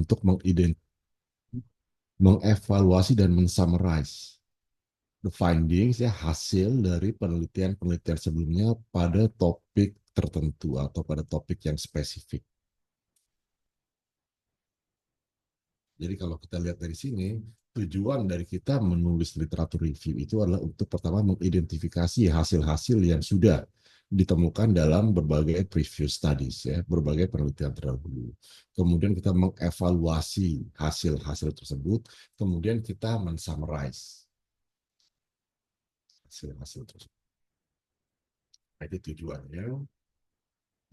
untuk mengevaluasi dan mensummarize the findings ya hasil dari penelitian-penelitian sebelumnya pada topik tertentu atau pada topik yang spesifik. Jadi kalau kita lihat dari sini, tujuan dari kita menulis literatur review itu adalah untuk pertama mengidentifikasi hasil-hasil yang sudah ditemukan dalam berbagai previous studies, ya, berbagai penelitian terdahulu. Kemudian kita mengevaluasi hasil-hasil tersebut, kemudian kita mensummarize hasil-hasil tersebut. Nah, itu tujuannya.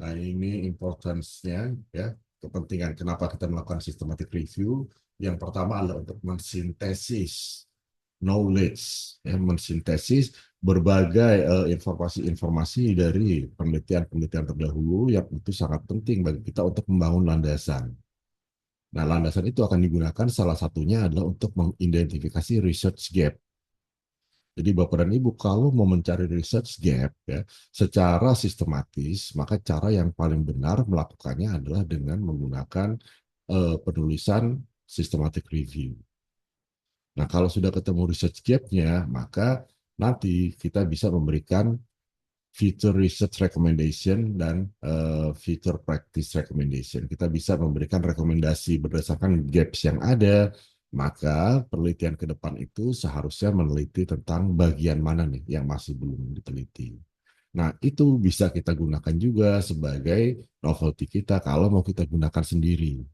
Nah, ini importance-nya, ya, kepentingan kenapa kita melakukan systematic review. Yang pertama adalah untuk mensintesis knowledge, ya, mensintesis berbagai informasi-informasi dari penelitian-penelitian terdahulu yang itu sangat penting bagi kita untuk membangun landasan. Nah, landasan itu akan digunakan salah satunya adalah untuk mengidentifikasi research gap. Jadi Bapak dan Ibu kalau mau mencari research gap ya secara sistematis, maka cara yang paling benar melakukannya adalah dengan menggunakan penulisan systematic review. Nah, kalau sudah ketemu research gap-nya, maka nanti kita bisa memberikan future research recommendation dan future practice recommendation. Kita bisa memberikan rekomendasi berdasarkan gaps yang ada, maka penelitian ke depan itu seharusnya meneliti tentang bagian mana nih yang masih belum diteliti. Nah, itu bisa kita gunakan juga sebagai novelty kita kalau mau kita gunakan sendiri.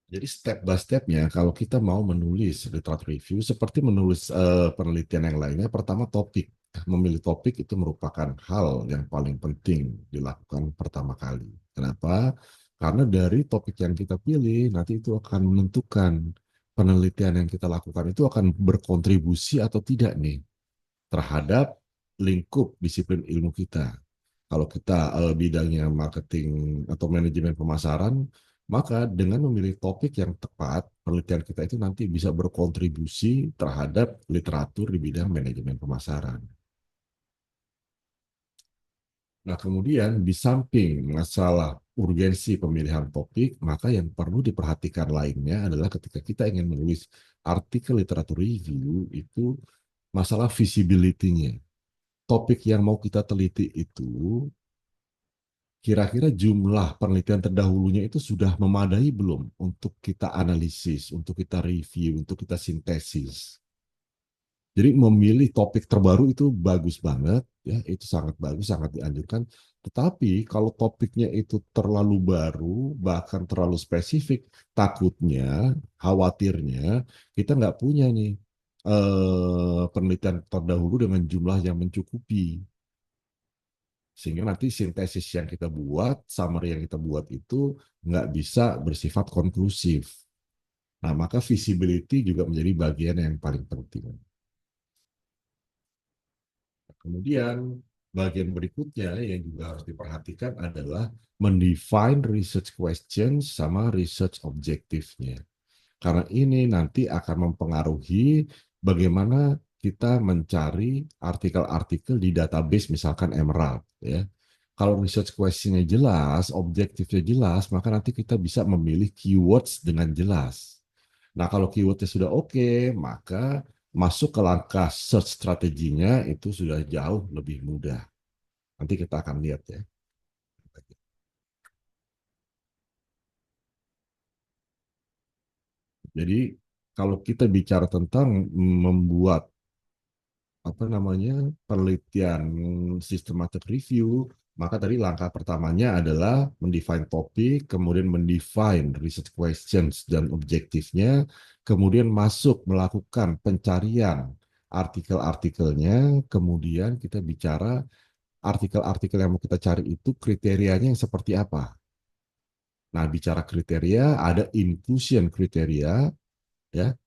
Jadi step by stepnya, kalau kita mau menulis literatur review, seperti menulis penelitian yang lainnya, pertama topik. Memilih topik itu merupakan hal yang paling penting dilakukan pertama kali. Kenapa? Karena dari topik yang kita pilih, nanti itu akan menentukan penelitian yang kita lakukan itu akan berkontribusi atau tidak nih terhadap lingkup disiplin ilmu kita. Kalau kita bidangnya marketing atau manajemen pemasaran, maka dengan memilih topik yang tepat, penelitian kita itu nanti bisa berkontribusi terhadap literatur di bidang manajemen pemasaran. Nah, kemudian di samping masalah urgensi pemilihan topik, maka yang perlu diperhatikan lainnya adalah ketika kita ingin menulis artikel literatur review, itu masalah visibility-nya. Topik yang mau kita teliti itu kira-kira jumlah penelitian terdahulunya itu sudah memadai belum untuk kita analisis, untuk kita review, untuk kita sintesis. Jadi memilih topik terbaru itu bagus banget, ya itu sangat bagus, sangat dianjurkan. Tetapi kalau topiknya itu terlalu baru, bahkan terlalu spesifik, takutnya, khawatirnya kita nggak punya nih penelitian terdahulu dengan jumlah yang mencukupi. Sehingga nanti sintesis yang kita buat, summary yang kita buat itu nggak bisa bersifat konklusif. Nah, maka visibility juga menjadi bagian yang paling penting. Kemudian, bagian berikutnya yang juga harus diperhatikan adalah mendefine research questions sama research objektifnya. Karena ini nanti akan mempengaruhi bagaimana kita mencari artikel-artikel di database misalkan Emerald ya. Kalau research question-nya jelas, objektifnya jelas, maka nanti kita bisa memilih keywords dengan jelas. Nah, kalau keywordnya sudah oke, maka masuk ke langkah search strateginya itu sudah jauh lebih mudah. Nanti kita akan lihat ya. Jadi kalau kita bicara tentang membuat apa namanya penelitian systematic review, maka tadi langkah pertamanya adalah mendefine topik, kemudian mendefine research questions dan objektifnya, kemudian masuk melakukan pencarian artikel-artikelnya, kemudian kita bicara artikel-artikel yang mau kita cari itu kriterianya yang seperti apa. Nah, bicara kriteria, ada inclusion kriteria, ya,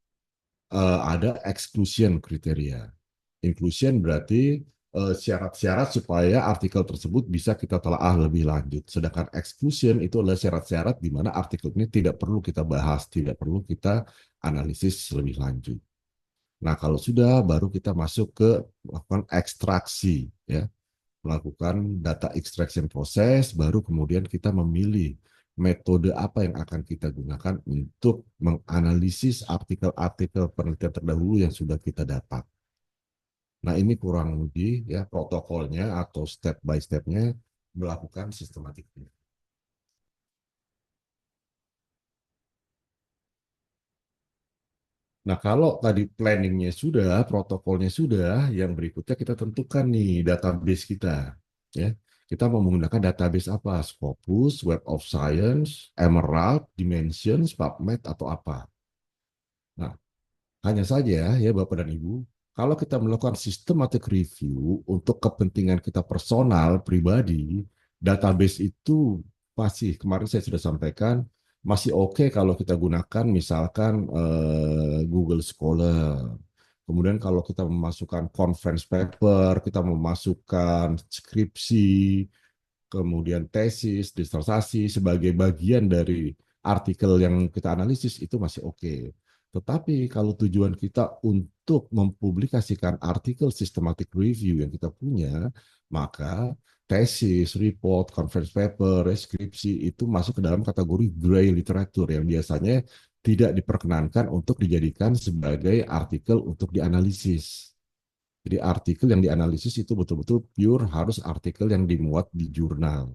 ada exclusion kriteria. Inclusion berarti syarat-syarat supaya artikel tersebut bisa kita telaah lebih lanjut. Sedangkan exclusion itu adalah syarat-syarat di mana artikel ini tidak perlu kita bahas, tidak perlu kita analisis lebih lanjut. Nah, kalau sudah baru kita masuk ke melakukan ekstraksi ya. melakukan data extraction proses, baru kemudian kita memilih metode apa yang akan kita gunakan untuk menganalisis artikel-artikel penelitian terdahulu yang sudah kita dapat. Nah, ini kurang lebih ya protokolnya atau step by step-nya melakukan sistematik. Nah, kalau tadi planningnya sudah, protokolnya sudah, yang berikutnya kita tentukan nih database kita. Ya, kita mau menggunakan database apa? Scopus, Web of Science, Emerald, Dimensions, PubMed, atau apa? Nah, hanya saja ya Bapak dan Ibu, kalau kita melakukan systematic review untuk kepentingan kita personal, pribadi, database itu masih, kemarin saya sudah sampaikan, masih oke kalau kita gunakan misalkan Google Scholar. Kemudian kalau kita memasukkan conference paper, kita memasukkan skripsi, kemudian tesis, disertasi sebagai bagian dari artikel yang kita analisis itu masih oke. Tetapi kalau tujuan kita untuk mempublikasikan artikel systematic review yang kita punya, maka tesis, report, conference paper, skripsi itu masuk ke dalam kategori gray literature yang biasanya tidak diperkenankan untuk dijadikan sebagai artikel untuk dianalisis. Jadi artikel yang dianalisis itu betul-betul pure harus artikel yang dimuat di jurnal.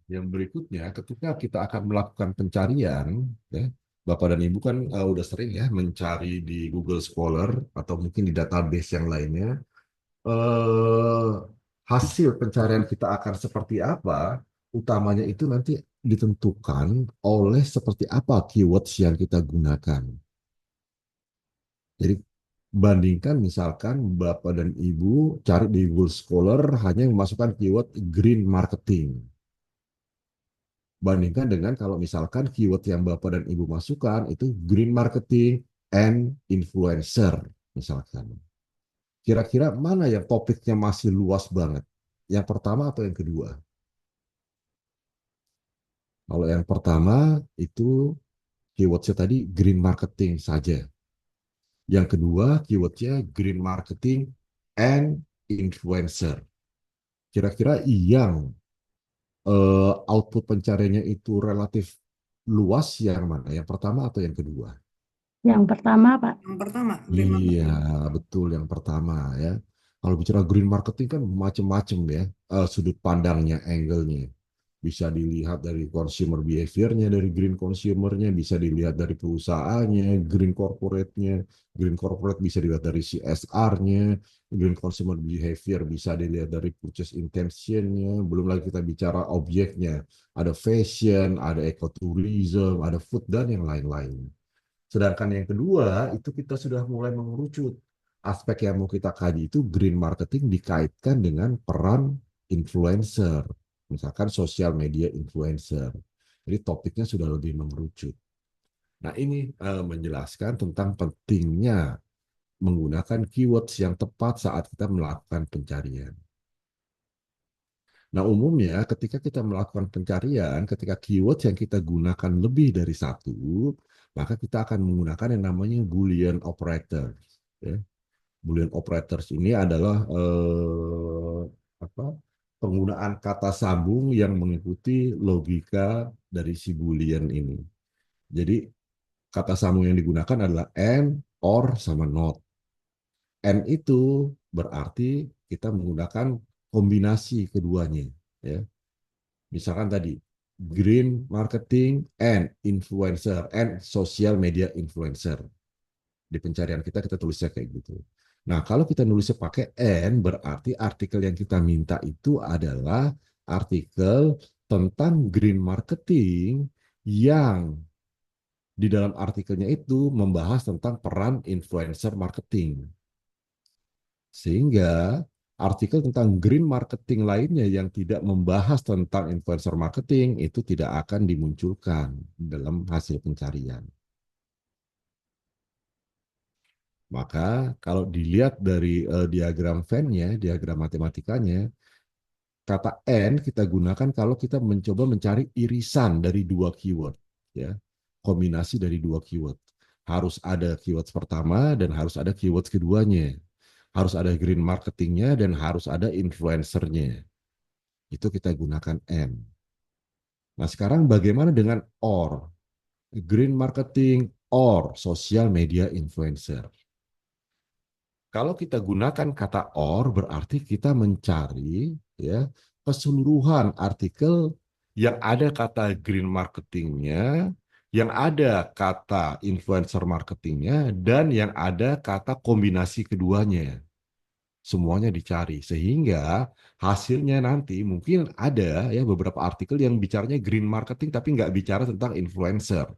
Yang berikutnya, ketika kita akan melakukan pencarian, ya, Bapak dan Ibu kan udah sering ya mencari di Google Scholar atau mungkin di database yang lainnya. Eh, Hasil pencarian kita akan seperti apa? Utamanya itu nanti ditentukan oleh seperti apa keywords yang kita gunakan. Jadi bandingkan misalkan Bapak dan Ibu cari di Google Scholar hanya memasukkan keyword green marketing. Bandingkan dengan kalau misalkan keyword yang Bapak dan Ibu masukkan itu green marketing and influencer misalkan. Kira-kira mana yang topiknya masih luas banget? Yang pertama atau yang kedua? Kalau yang pertama itu keywordnya tadi green marketing saja. Yang kedua keywordnya green marketing and influencer. Kira-kira yang output pencariannya itu relatif luas yang mana? Yang pertama atau yang kedua? Yang pertama, Pak. Yang pertama, green Iya, marketing. betul yang pertama ya. Kalau bicara green marketing kan macam-macam ya, sudut pandangnya, angle-nya. Bisa dilihat dari consumer behavior-nya, dari green consumer-nya, bisa dilihat dari perusahaannya, green corporate-nya. Green corporate bisa dilihat dari CSR-nya, green consumer behavior bisa dilihat dari purchase intention-nya. Belum lagi kita bicara objeknya, ada fashion, ada ecotourism, ada food, dan yang lain-lain. Sedangkan yang kedua, itu kita sudah mulai mengerucut. Aspek yang mau kita kaji itu green marketing dikaitkan dengan peran influencer. Misalkan sosial media influencer. Jadi topiknya sudah lebih mengerucut. Nah ini menjelaskan tentang pentingnya menggunakan keywords yang tepat saat kita melakukan pencarian. Nah, umumnya ketika kita melakukan pencarian, ketika keyword yang kita gunakan lebih dari satu, maka kita akan menggunakan yang namanya Boolean operator. Ya. Boolean operators ini adalah apa, penggunaan kata sambung yang mengikuti logika dari si Boolean ini. Jadi kata sambung yang digunakan adalah and, or, sama not. And itu berarti kita menggunakan kombinasi keduanya. Ya. Misalkan tadi green marketing and influencer and social media influencer. Di pencarian kita tulisnya kayak gitu. Nah, kalau kita nulisnya pakai and berarti artikel yang kita minta itu adalah artikel tentang green marketing yang di dalam artikelnya itu membahas tentang peran influencer marketing. Sehingga artikel tentang green marketing lainnya yang tidak membahas tentang influencer marketing itu tidak akan dimunculkan dalam hasil pencarian. Maka kalau dilihat dari diagram Venn-nya, diagram matematikanya, kata N kita gunakan kalau kita mencoba mencari irisan dari dua keyword. Ya. kombinasi dari dua keyword. Harus ada keyword pertama dan harus ada keyword keduanya. Harus ada green marketingnya dan harus ada influencernya. Itu kita gunakan and. Nah, sekarang bagaimana dengan or? Green marketing or social media influencer. Kalau kita gunakan kata or berarti kita mencari ya keseluruhan artikel yang ada kata green marketingnya, yang ada kata influencer marketingnya, dan yang ada kata kombinasi keduanya. Semuanya dicari sehingga hasilnya nanti mungkin ada ya beberapa artikel yang bicaranya green marketing tapi nggak bicara tentang influencer.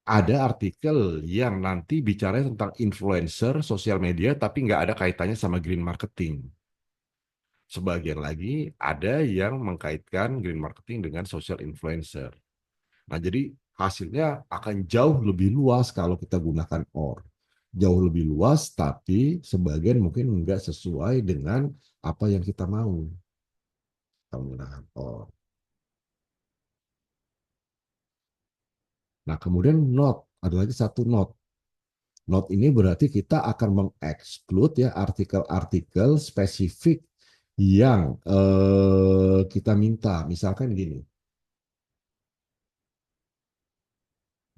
Ada artikel yang nanti bicara tentang influencer sosial media tapi nggak ada kaitannya sama green marketing. Sebagian lagi ada yang mengkaitkan green marketing dengan social influencer. Nah, jadi hasilnya akan jauh lebih luas kalau kita gunakan OR. Jauh lebih luas, tapi sebagian mungkin nggak sesuai dengan apa yang kita mau kalau menggunakan OR. Nah, kemudian not, ada lagi satu not. Not ini berarti kita akan mengeksklud ya artikel-artikel spesifik yang kita minta. Misalkan gini,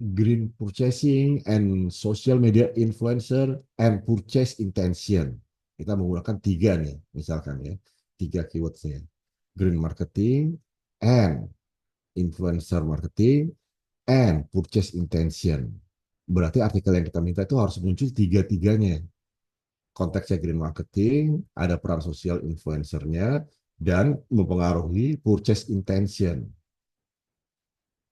green purchasing and social media influencer and purchase intention. Kita menggunakan tiga nih, misalkan ya, tiga keywordsnya. Green marketing and influencer marketing and purchase intention. Berarti artikel yang kita minta itu harus muncul tiga-tiganya. Konteksnya green marketing, ada peran sosial influencernya, dan mempengaruhi purchase intention.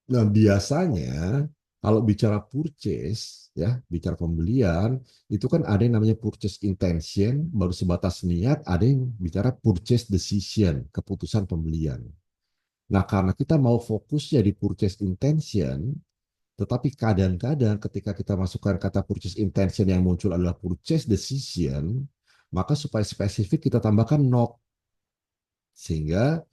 Nah, biasanya kalau bicara purchase, ya, bicara pembelian, itu kan ada yang namanya purchase intention, baru sebatas niat, ada yang bicara purchase decision, keputusan pembelian. Nah, karena kita mau fokusnya di purchase intention, tetapi kadang-kadang ketika kita masukkan kata purchase intention yang muncul adalah purchase decision, maka supaya spesifik kita tambahkan not. Sehingga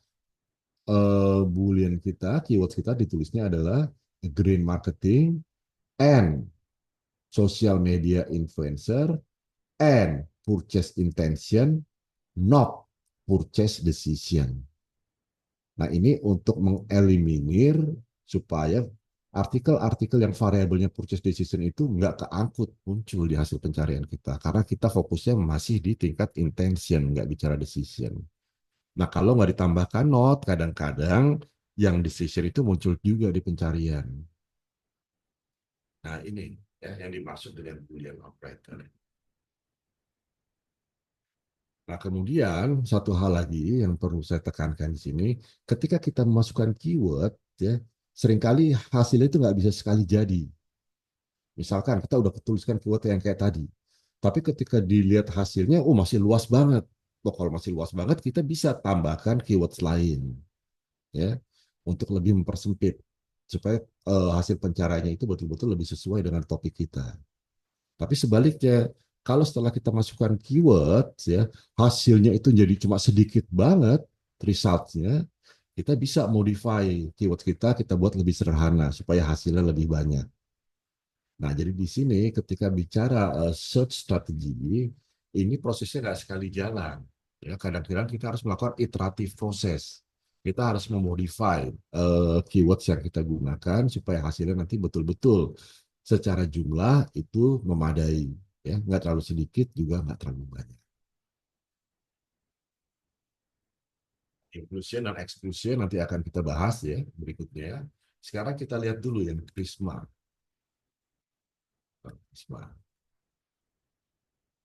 Boolean kita, keyword kita ditulisnya adalah green marketing and social media influencer and purchase intention, not purchase decision. Nah, ini untuk mengeliminir supaya artikel-artikel yang variabelnya purchase decision itu nggak keangkut muncul di hasil pencarian kita. Karena kita fokusnya masih di tingkat intention, nggak bicara decision. Nah, kalau nggak ditambahkan not, kadang-kadang yang decision itu muncul juga di pencarian. Nah, ini ya, yang dimaksud dengan Boolean operator. Nah, kemudian satu hal lagi yang perlu saya tekankan di sini, ketika kita memasukkan keyword, ya, seringkali hasilnya itu nggak bisa sekali jadi. Misalkan kita udah ketuliskan keyword yang kayak tadi, tapi ketika dilihat hasilnya, oh masih luas banget. Oh, kalau masih luas banget, kita bisa tambahkan keyword lain, ya, untuk lebih mempersempit supaya hasil pencariannya itu betul-betul lebih sesuai dengan topik kita. Tapi sebaliknya, kalau setelah kita masukkan keyword, ya, hasilnya itu jadi cuma sedikit banget resultnya, kita bisa modify keyword kita buat lebih sederhana supaya hasilnya lebih banyak. Nah, jadi di sini ketika bicara search strategy, ini prosesnya nggak sekali jalan. Ya, kadang-kadang kita harus melakukan iteratif proses. Kita harus memodify keywords yang kita gunakan supaya hasilnya nanti betul-betul secara jumlah itu memadai. Ya, nggak terlalu sedikit juga nggak terlalu banyak. Inclusion dan exclusion nanti akan kita bahas ya berikutnya. Sekarang kita lihat dulu yang Prisma. Prisma.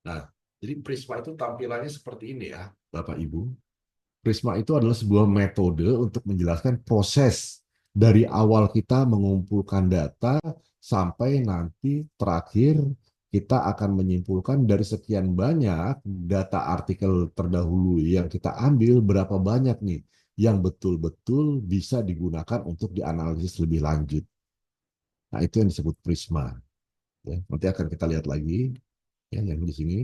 Nah, jadi Prisma itu tampilannya seperti ini ya, Bapak Ibu. Prisma itu adalah sebuah metode untuk menjelaskan proses dari awal kita mengumpulkan data sampai nanti terakhir kita akan menyimpulkan dari sekian banyak data artikel terdahulu yang kita ambil berapa banyak nih yang betul-betul bisa digunakan untuk dianalisis lebih lanjut. Nah, itu yang disebut Prisma. Ya, nanti akan kita lihat lagi ya yang di sini.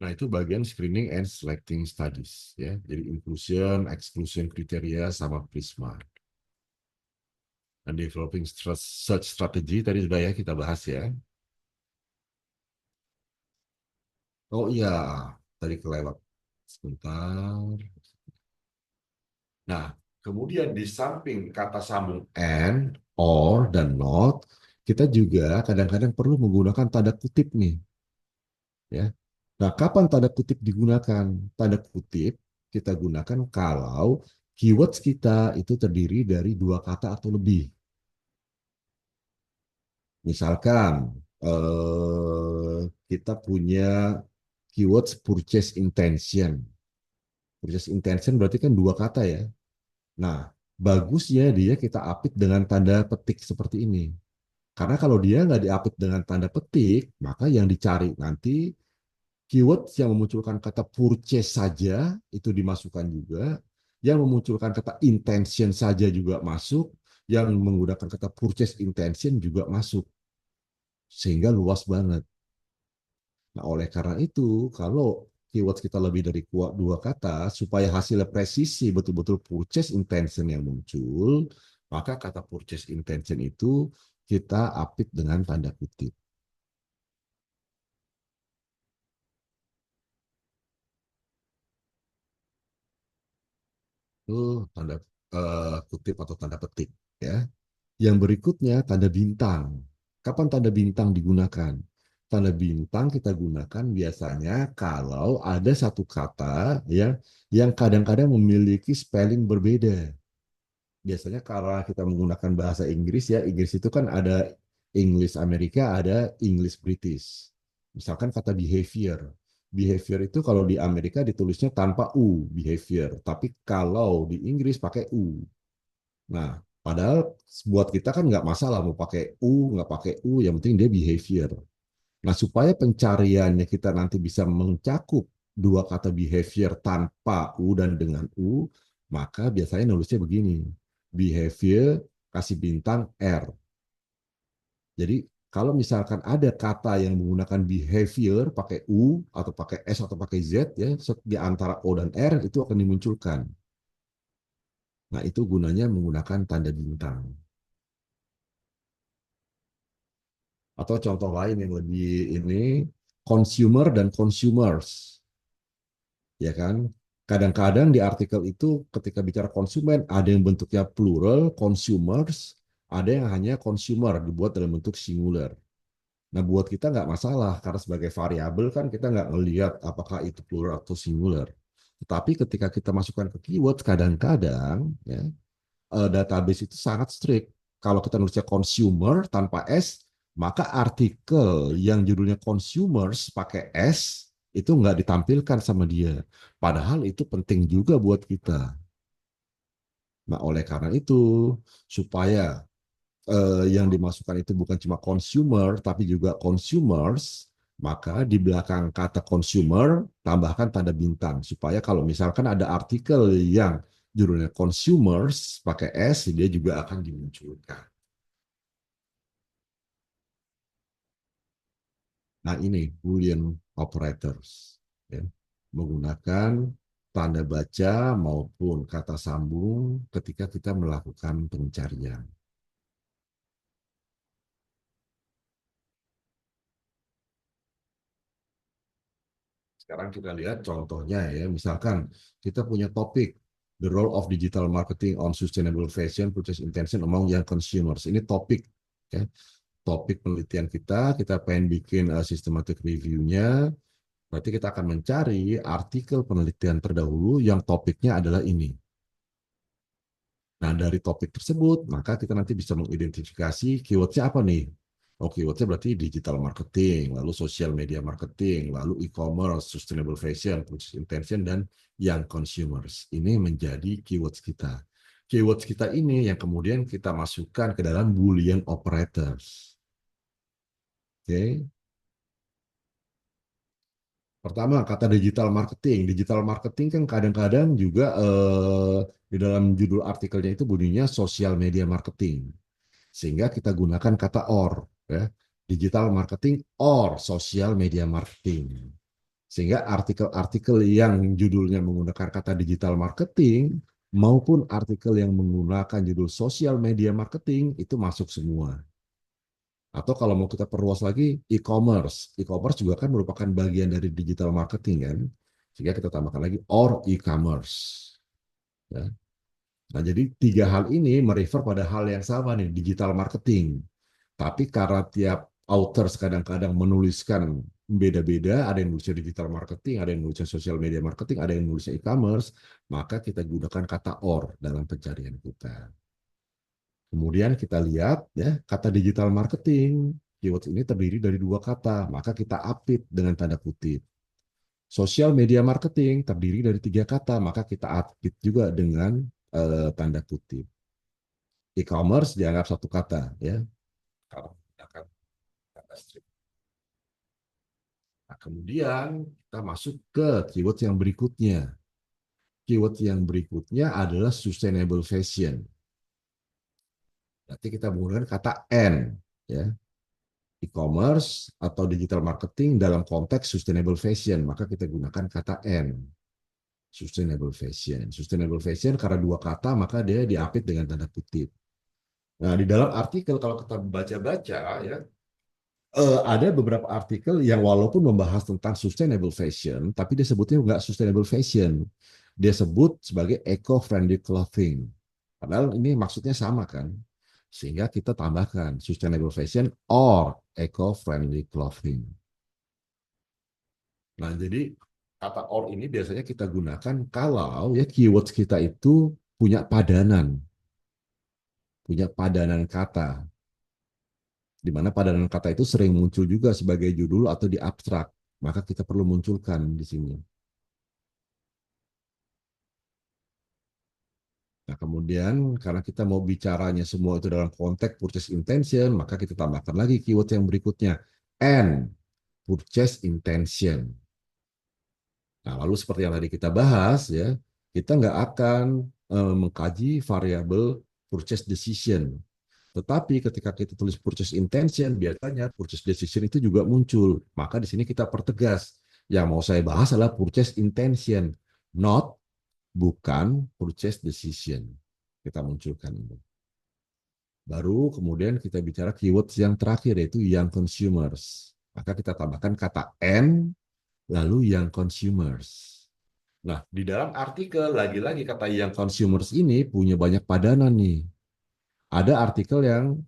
Nah, itu bagian screening and selecting studies ya. Jadi inclusion, exclusion kriteria sama Prisma. Dan developing search strategy tadi sudah ya kita bahas ya. Oh iya, tadi kelewat. Sebentar. Nah, kemudian di samping kata sambung and, or, dan not, kita juga kadang-kadang perlu menggunakan tanda kutip nih. Ya. Nah, kapan tanda kutip digunakan? Tanda kutip kita gunakan kalau keywords kita itu terdiri dari dua kata atau lebih. Misalkan kita punya keywords purchase intention. Purchase intention berarti kan dua kata ya. Nah, bagusnya dia kita apit dengan tanda petik seperti ini. Karena kalau dia nggak diapit dengan tanda petik, maka yang dicari nanti keyword yang memunculkan kata purchase saja itu dimasukkan juga, yang memunculkan kata intention saja juga masuk, yang menggunakan kata purchase intention juga masuk, sehingga luas banget. Nah, oleh karena itu, kalau keyword kita lebih dari dua kata, supaya hasilnya presisi betul-betul purchase intention yang muncul, maka kata purchase intention itu kita apit dengan tanda kutip. Itu tanda kutip atau tanda petik. Ya. Yang berikutnya tanda bintang. Kapan tanda bintang digunakan? Tanda bintang kita gunakan biasanya kalau ada satu kata ya yang kadang-kadang memiliki spelling berbeda. Biasanya kalau kita menggunakan bahasa Inggris ya, Inggris itu kan ada English Amerika, ada English British. Misalkan kata behavior. Behavior itu kalau di Amerika ditulisnya tanpa U, behavior. Tapi kalau di Inggris pakai U. Nah, padahal buat kita kan nggak masalah mau pakai U, nggak pakai U, yang penting dia behavior. Nah, supaya pencariannya kita nanti bisa mencakup dua kata behavior tanpa U dan dengan U, maka biasanya nulisnya begini. Behavior kasih bintang R. Jadi, kalau misalkan ada kata yang menggunakan behavior pakai U atau pakai S atau pakai Z ya, di antara O dan R itu akan dimunculkan. Nah, itu gunanya menggunakan tanda bintang. Atau contoh lain yang lebih ini, consumer dan consumers. Ya kan? Kadang-kadang di artikel itu ketika bicara konsumen ada yang bentuknya plural, consumers, ada yang hanya consumer dibuat dalam bentuk singular. Nah, buat kita nggak masalah karena sebagai variabel kan kita nggak ngelihat apakah itu plural atau singular. Tetapi ketika kita masukkan ke keyword, kadang-kadang ya, database itu sangat strict. Kalau kita nulisnya consumer tanpa S, maka artikel yang judulnya consumers pakai S itu nggak ditampilkan sama dia. Padahal itu penting juga buat kita. Nah, oleh karena itu, supaya yang dimasukkan itu bukan cuma consumer, tapi juga consumers, maka di belakang kata consumer tambahkan tanda bintang supaya kalau misalkan ada artikel yang judulnya consumers pakai S, dia juga akan dimunculkan. Nah ini Boolean operators, ya. Menggunakan tanda baca maupun kata sambung ketika kita melakukan pencarian. Sekarang kita lihat contohnya ya, misalkan kita punya topik The Role of Digital Marketing on Sustainable Fashion Purchase Intention Among Young Consumers. Ini topik, ya. Topik penelitian kita pengen bikin systematic review-nya, berarti kita akan mencari artikel penelitian terdahulu yang topiknya adalah ini. Nah, dari topik tersebut, maka kita nanti bisa mengidentifikasi keyword-nya apa nih. Oh, keyword-nya berarti digital marketing, lalu social media marketing, lalu e-commerce, sustainable fashion, purchase intention, dan young consumers. Ini menjadi keywords kita. Keywords kita ini yang kemudian kita masukkan ke dalam Boolean operators. Oke. Pertama, kata digital marketing. Digital marketing kan kadang-kadang juga di dalam judul artikelnya itu bunyinya social media marketing. Sehingga kita gunakan kata or, ya. Digital marketing or social media marketing. Sehingga artikel-artikel yang judulnya menggunakan kata digital marketing maupun artikel yang menggunakan judul social media marketing itu masuk semua. Atau kalau mau kita perluas lagi, e-commerce. E-commerce juga kan merupakan bagian dari digital marketing kan. Sehingga kita tambahkan lagi or e-commerce. Ya. Nah, jadi tiga hal ini merefer pada hal yang sama nih, digital marketing. Tapi karena tiap authors kadang-kadang menuliskan beda-beda, ada yang nulisnya digital marketing, ada yang nulisnya social media marketing, ada yang nulisnya e-commerce, maka kita gunakan kata or dalam pencarian kita. Kemudian kita lihat ya kata digital marketing, keyword ini terdiri dari dua kata, maka kita update dengan tanda kutip. Social media marketing terdiri dari tiga kata, maka kita update juga dengan tanda kutip. E-commerce dianggap satu kata ya. Kalau menggunakan kata strip. Nah, kemudian kita masuk ke keyword yang berikutnya. Keyword yang berikutnya adalah sustainable fashion. Berarti kita menggunakan kata N ya. E-commerce atau digital marketing dalam konteks sustainable fashion, maka kita gunakan kata N. Sustainable fashion. Sustainable fashion karena dua kata, maka dia diapit dengan tanda kutip. Nah, di dalam artikel kalau kita baca-baca ya, ada beberapa artikel yang walaupun membahas tentang sustainable fashion, tapi dia sebutnya nggak sustainable fashion. Dia sebut sebagai eco-friendly clothing. Padahal ini maksudnya sama kan? Sehingga kita tambahkan sustainable fashion or eco-friendly clothing. Nah, jadi kata or ini biasanya kita gunakan kalau ya keywords kita itu punya padanan kata. Di mana padanan kata itu sering muncul juga sebagai judul atau di abstrak. Maka kita perlu munculkan di sini. Nah, kemudian karena kita mau bicaranya semua itu dalam konteks purchase intention, maka kita tambahkan lagi keyword yang berikutnya. And purchase intention. Nah, lalu seperti yang tadi kita bahas, ya, kita nggak akan mengkaji variabel purchase decision. Tetapi ketika kita tulis purchase intention, biasanya purchase decision itu juga muncul. Maka di sini kita pertegas. Yang mau saya bahas adalah purchase intention, not bukan purchase decision. Kita munculkan ini. Baru kemudian kita bicara keyword yang terakhir yaitu young consumers. Maka kita tambahkan kata and lalu young consumers. Nah, di dalam artikel lagi-lagi kata young consumers ini punya banyak padanan nih. Ada artikel yang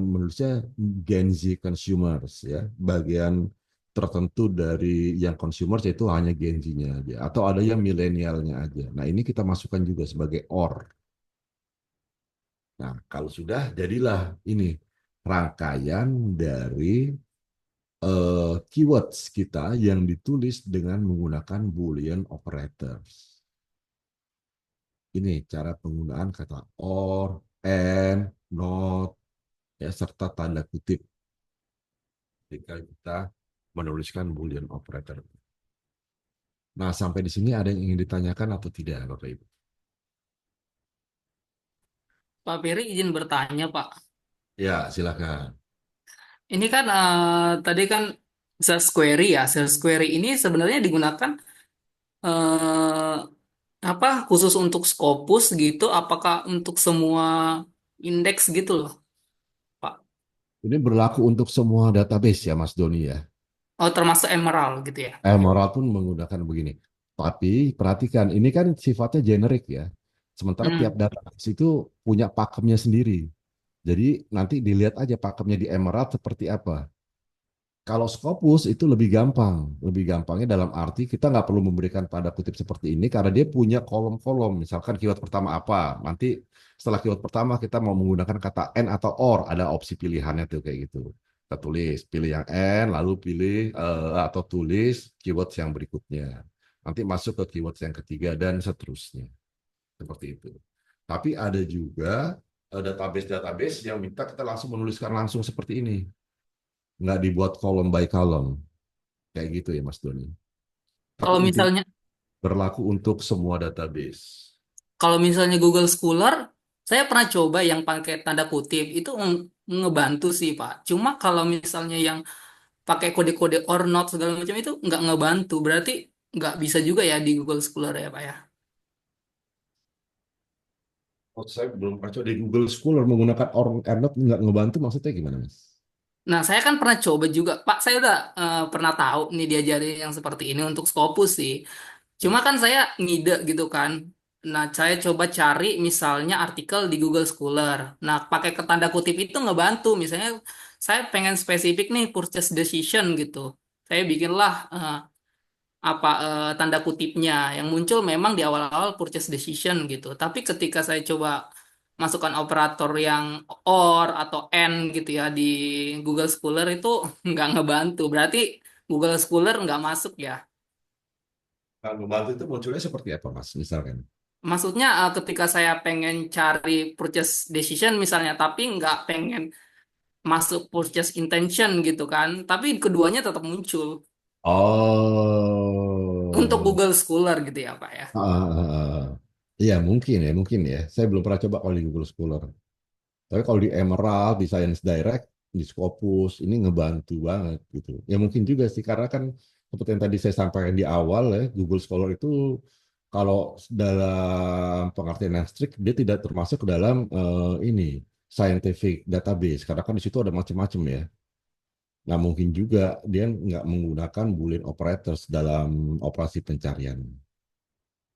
menulisnya Gen Z consumers ya, bagian tertentu dari yang consumers yaitu hanya Gen Z-nya aja atau ada yang milenialnya aja. Nah, ini kita masukkan juga sebagai or. Nah, kalau sudah jadilah ini rangkaian dari keywords kita yang ditulis dengan menggunakan Boolean operators. Ini cara penggunaan kata or, and, not, ya, serta tanda kutip ketika kita menuliskan Boolean operator. Nah, sampai di sini ada yang ingin ditanyakan atau tidak, Bapak Ibu? Pak Peri izin bertanya, Pak. Ya, silakan. Ini kan tadi kan sales query ya. Sales query ini sebenarnya digunakan eh, apa khusus untuk Scopus gitu? Apakah untuk semua indeks gitu loh, Pak? Ini berlaku untuk semua database ya, Mas Doni ya. Oh, termasuk Emerald gitu ya? Moral pun menggunakan begini. Tapi perhatikan, ini kan sifatnya generik ya. Sementara tiap Hmm. database itu punya pakemnya sendiri. Jadi nanti dilihat aja pakemnya di Emerald seperti apa. Kalau Scopus itu lebih gampang. Lebih gampangnya dalam arti kita nggak perlu memberikan tanda kutip seperti ini karena dia punya kolom-kolom. Misalkan keyword pertama apa. Nanti setelah keyword pertama kita mau menggunakan kata and atau or. Ada opsi pilihannya tuh kayak gitu. Kita tulis, pilih yang and, lalu pilih atau tulis keyword yang berikutnya. Nanti masuk ke keyword yang ketiga dan seterusnya. Seperti itu. Tapi ada juga database-database yang minta kita langsung menuliskan langsung seperti ini, nggak dibuat kolom by kolom kayak gitu ya Mas Doni. Tapi Kalau intinya misalnya berlaku untuk semua database. kalau misalnya Google Scholar, saya pernah coba yang pakai tanda kutip itu ngebantu sih, Pak. Cuma kalau misalnya yang pakai kode-kode or not segala macam itu nggak ngebantu. Berarti nggak bisa juga ya di Google Scholar ya Pak ya. Oh, saya belum pernah coba di Google Scholar menggunakan or and not nggak ngebantu maksudnya gimana, Mas? Nah, saya kan pernah coba juga, Pak. Saya udah pernah tahu nih diajarin yang seperti ini untuk Scopus sih. Cuma kan saya ngide gitu kan. Nah, saya coba cari misalnya artikel di Google Scholar. Nah, pakai tanda kutip itu ngebantu. Misalnya saya pengen spesifik nih purchase decision gitu. Saya bikinlah tanda kutipnya yang muncul memang di awal-awal purchase decision gitu. Tapi ketika saya coba masukkan operator yang or atau and gitu ya di Google Scholar itu nggak ngebantu. Berarti Google Scholar nggak masuk ya. Nah, ngebantu itu munculnya seperti apa, Mas? Misalkan. Maksudnya ketika saya pengen cari purchase decision misalnya, tapi nggak pengen masuk purchase intention gitu kan, tapi keduanya tetap muncul untuk Oh, Google Scholar gitu ya Pak ya. iya mungkin ya. Saya belum pernah coba kalau di Google Scholar. Tapi kalau di Emerald, di Science Direct, di Scopus, ini ngebantu banget gitu. Ya mungkin juga sih, karena kan seperti yang tadi saya sampaikan di awal ya, Google Scholar itu kalau dalam pengertian yang strict, dia tidak termasuk ke dalam ini scientific database, karena kan di situ ada macam-macam ya. Nah mungkin juga dia nggak menggunakan Boolean operators dalam operasi pencarian.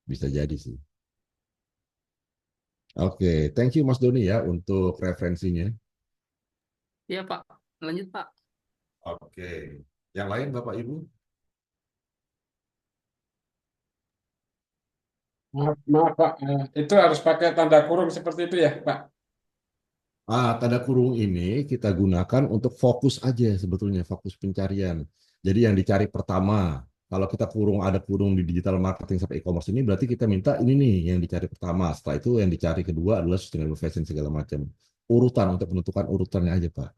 Bisa jadi sih. Oke, thank you Mas Doni ya untuk referensinya. Iya Pak, lanjut Pak. Oke, yang lain Bapak Ibu? Maaf, Pak, itu harus pakai tanda kurung seperti itu ya, Pak? Tanda kurung ini kita gunakan untuk fokus aja sebetulnya, fokus pencarian. Jadi yang dicari pertama, kalau kita ada kurung di digital marketing sampai e-commerce ini, berarti kita minta ini nih yang dicari pertama. Setelah itu yang dicari kedua adalah sustainable fashion segala macam. Urutan untuk menentukan urutannya aja Pak,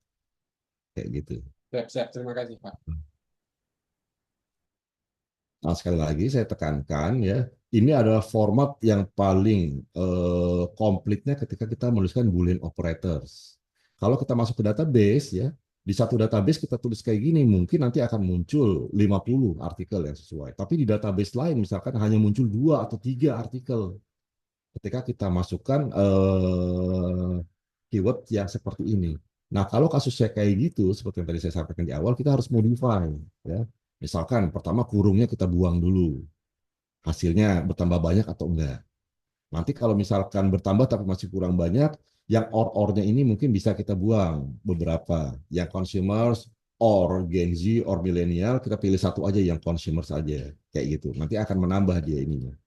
kayak gitu. Siap, siap. Terima kasih, Pak. Nah, sekali lagi saya tekankan ya, ini adalah format yang paling komplitnya ketika kita menuliskan Boolean operators. Kalau kita masuk ke database ya, di satu database kita tulis kayak gini, mungkin nanti akan muncul 50 artikel yang sesuai. Tapi di database lain misalkan hanya muncul 2 atau 3 artikel. Ketika kita masukkan keyword yang seperti ini. Nah, kalau kasusnya kayak gitu, seperti yang tadi saya sampaikan di awal, kita harus modify ya. Misalkan pertama kurungnya kita buang dulu, hasilnya bertambah banyak atau enggak. Nanti kalau misalkan bertambah tapi masih kurang banyak, yang or-ornya ini mungkin bisa kita buang beberapa. Yang consumers, or Gen Z, or milenial, kita pilih satu aja yang consumers aja. Kayak gitu. Nanti akan menambah dia ininya.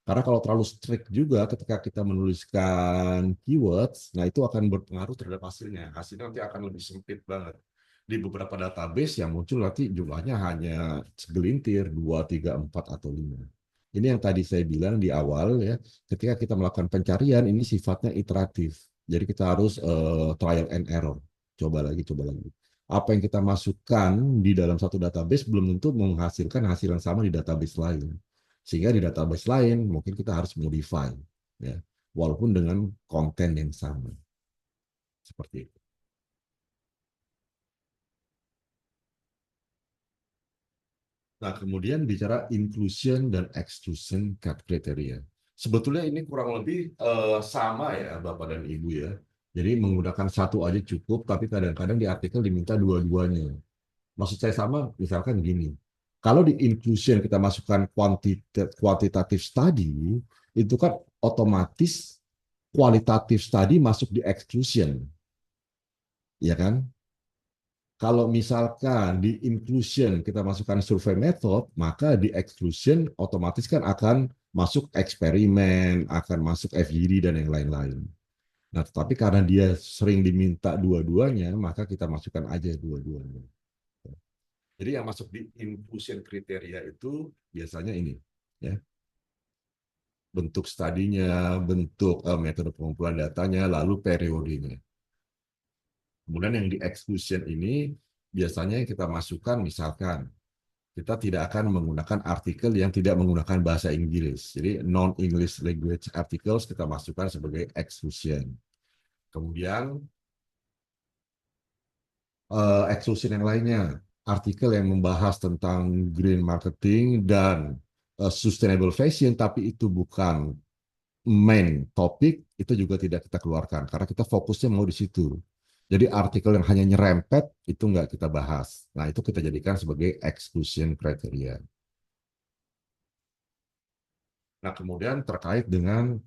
Karena kalau terlalu strict juga ketika kita menuliskan keywords, nah itu akan berpengaruh terhadap hasilnya. Hasilnya nanti akan lebih sempit banget. Di beberapa database yang muncul nanti jumlahnya hanya segelintir, 2, 3, 4, atau 5. Ini yang tadi saya bilang di awal ya, ketika kita melakukan pencarian ini sifatnya iteratif. Jadi kita harus trial and error. Coba lagi, coba lagi. Apa yang kita masukkan di dalam satu database belum tentu menghasilkan hasil yang sama di database lain. Sehingga di database lain mungkin kita harus modify, ya, walaupun dengan konten yang sama. Seperti itu. Nah, kemudian bicara inclusion dan exclusion criteria. Sebetulnya ini kurang lebih sama ya Bapak dan Ibu ya. Jadi menggunakan satu aja cukup, tapi kadang-kadang di artikel diminta dua-duanya. Maksud saya sama, misalkan gini. Kalau di inclusion kita masukkan quantitative study, itu kan otomatis kualitatif study masuk di exclusion. Ya kan? Kalau misalkan di inclusion kita masukkan survei method, maka di exclusion otomatis kan akan masuk eksperimen, akan masuk FGD dan yang lain-lain. Nah, tetapi karena dia sering diminta dua-duanya, maka kita masukkan aja dua-duanya. Jadi yang masuk di inclusion kriteria itu biasanya ini, ya, bentuk studinya, bentuk metode pengumpulan datanya, lalu periodenya. Kemudian yang di exclusion ini biasanya kita masukkan misalkan kita tidak akan menggunakan artikel yang tidak menggunakan bahasa Inggris. Jadi non-English language articles kita masukkan sebagai exclusion. Kemudian exclusion yang lainnya, artikel yang membahas tentang green marketing dan sustainable fashion, tapi itu bukan main topik, itu juga tidak kita keluarkan karena kita fokusnya mau di situ. Jadi artikel yang hanya nyerempet itu nggak kita bahas. Nah, itu kita jadikan sebagai exclusion criteria. Nah, kemudian terkait dengan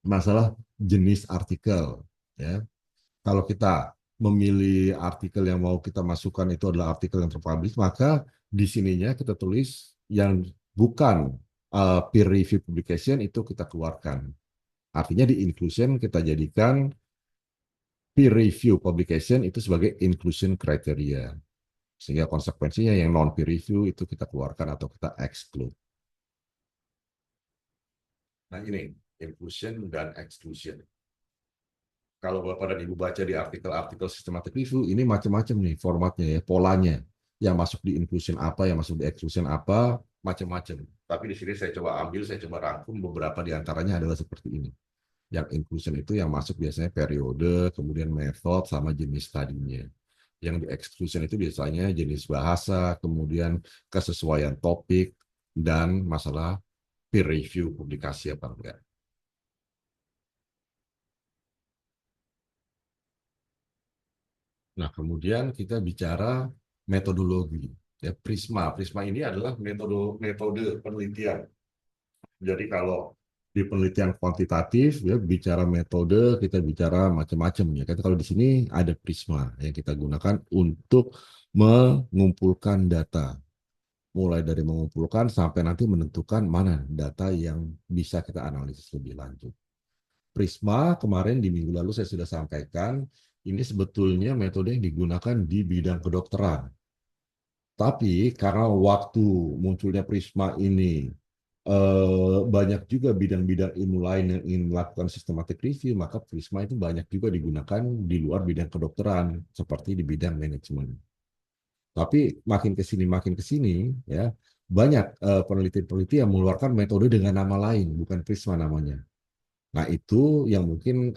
masalah jenis artikel, ya. Kalau kita memilih artikel yang mau kita masukkan itu adalah artikel yang terpublish, maka di sininya kita tulis yang bukan peer review publication itu kita keluarkan. Artinya di inclusion kita jadikan peer review publication itu sebagai inclusion criteria. Sehingga konsekuensinya yang non peer review itu kita keluarkan atau kita exclude. Nah, ini inclusion dan exclusion. Kalau Bapak dan Ibu baca di artikel-artikel systematic review, ini macam-macam nih formatnya ya, polanya. Yang masuk di inclusion apa, yang masuk di exclusion apa, macam-macam. Tapi di sini saya coba ambil, saya coba rangkum beberapa di antaranya adalah seperti ini. Yang inclusion itu yang masuk biasanya periode, kemudian method, sama jenis tadinya. Yang di exclusion itu biasanya jenis bahasa, kemudian kesesuaian topik, dan masalah peer review publikasi apa enggak. Nah, kemudian kita bicara metodologi. Ya, Prisma. Prisma ini adalah metode penelitian. Jadi kalau di penelitian kuantitatif, ya bicara metode, kita bicara macam-macam ya. Kalau di sini ada Prisma yang kita gunakan untuk mengumpulkan data. Mulai dari mengumpulkan sampai nanti menentukan mana data yang bisa kita analisis lebih lanjut. Prisma kemarin di minggu lalu saya sudah sampaikan, ini sebetulnya metode yang digunakan di bidang kedokteran. Tapi karena waktu munculnya Prisma ini banyak juga bidang-bidang ilmu lain yang ingin melakukan systematic review, maka Prisma itu banyak juga digunakan di luar bidang kedokteran, seperti di bidang manajemen. Tapi makin ke sini ya banyak peneliti-peneliti yang mengeluarkan metode dengan nama lain, bukan Prisma namanya. Nah, itu yang mungkin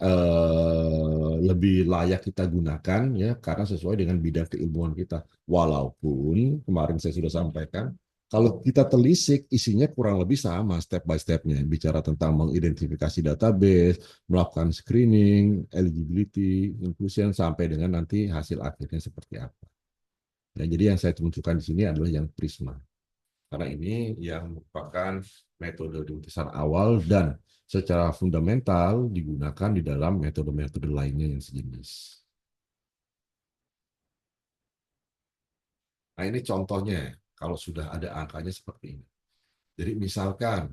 lebih layak kita gunakan ya karena sesuai dengan bidang keilmuan kita. Walaupun kemarin saya sudah sampaikan, kalau kita telisik isinya kurang lebih sama step by step-nya. Bicara tentang mengidentifikasi database, melakukan screening, eligibility, inclusion, sampai dengan nanti hasil akhirnya seperti apa. Nah, jadi yang saya tunjukkan di sini adalah yang Prisma. Karena ini yang merupakan metode rintisan awal dan secara fundamental digunakan di dalam metode-metode lainnya yang sejenis. Nah, ini contohnya kalau sudah ada angkanya seperti ini. Jadi misalkan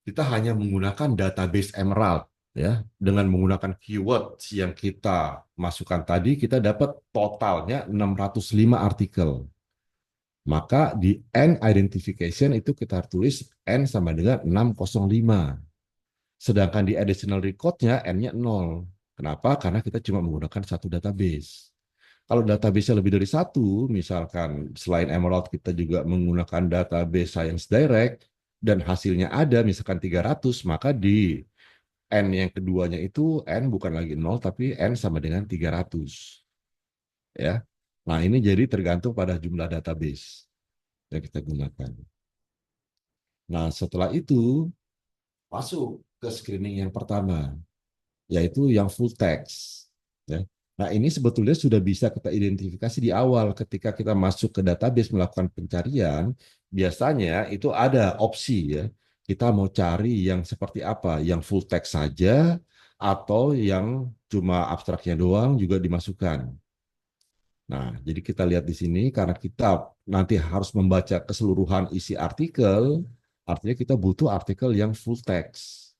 kita hanya menggunakan database Emerald ya, dengan menggunakan keyword yang kita masukkan tadi, kita dapat totalnya 605 artikel. Maka di N identification itu kita tulis N sama dengan 605. Sedangkan di additional record-nya N-nya 0. Kenapa? Karena kita cuma menggunakan satu database. Kalau database-nya lebih dari satu, misalkan selain Emerald kita juga menggunakan database Science Direct, dan hasilnya ada misalkan 300, maka di N yang keduanya itu N bukan lagi 0, tapi N sama dengan 300. Ya. Nah, ini jadi tergantung pada jumlah database yang kita gunakan. Nah, setelah itu masuk ke screening yang pertama, yaitu yang full text. Ya. Nah, ini sebetulnya sudah bisa kita identifikasi di awal ketika kita masuk ke database melakukan pencarian. Biasanya itu ada opsi ya. Kita mau cari yang seperti apa, yang full text saja atau yang cuma abstraknya doang juga dimasukkan. Nah, jadi kita lihat di sini karena kita nanti harus membaca keseluruhan isi artikel, artinya kita butuh artikel yang full text.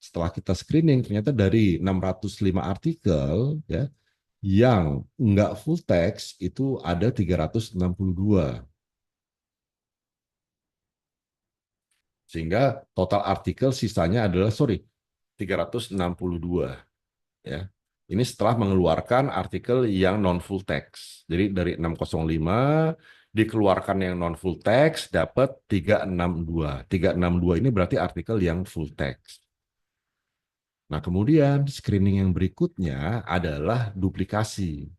Setelah kita screening, ternyata dari 605 artikel ya, yang enggak full text itu ada 362. Sehingga total artikel sisanya adalah 362 ya. Ini setelah mengeluarkan artikel yang non full text. Jadi dari 605 dikeluarkan yang non full text dapat 362. 362 ini berarti artikel yang full text. Nah, kemudian screening yang berikutnya adalah duplikasi.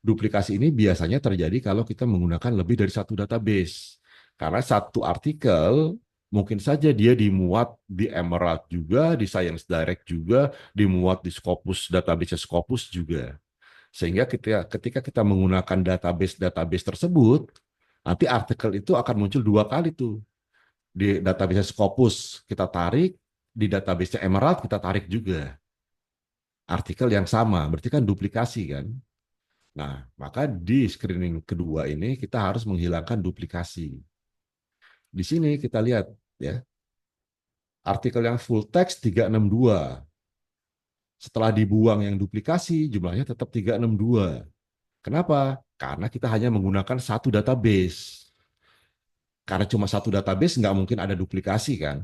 Duplikasi ini biasanya terjadi kalau kita menggunakan lebih dari satu database. Karena satu artikel mungkin saja dia dimuat di Emerald juga, di Science Direct juga, dimuat di Scopus, database Scopus juga. Sehingga ketika kita menggunakan database-database tersebut, nanti artikel itu akan muncul dua kali tuh. Di database Scopus kita tarik, di database Emerald kita tarik juga. Artikel yang sama, berarti kan duplikasi kan? Nah, maka di screening kedua ini kita harus menghilangkan duplikasi. Di sini kita lihat ya, artikel yang full text 362. Setelah dibuang yang duplikasi, jumlahnya tetap 362. Kenapa? Karena kita hanya menggunakan satu database. Karena cuma satu database nggak mungkin ada duplikasi kan?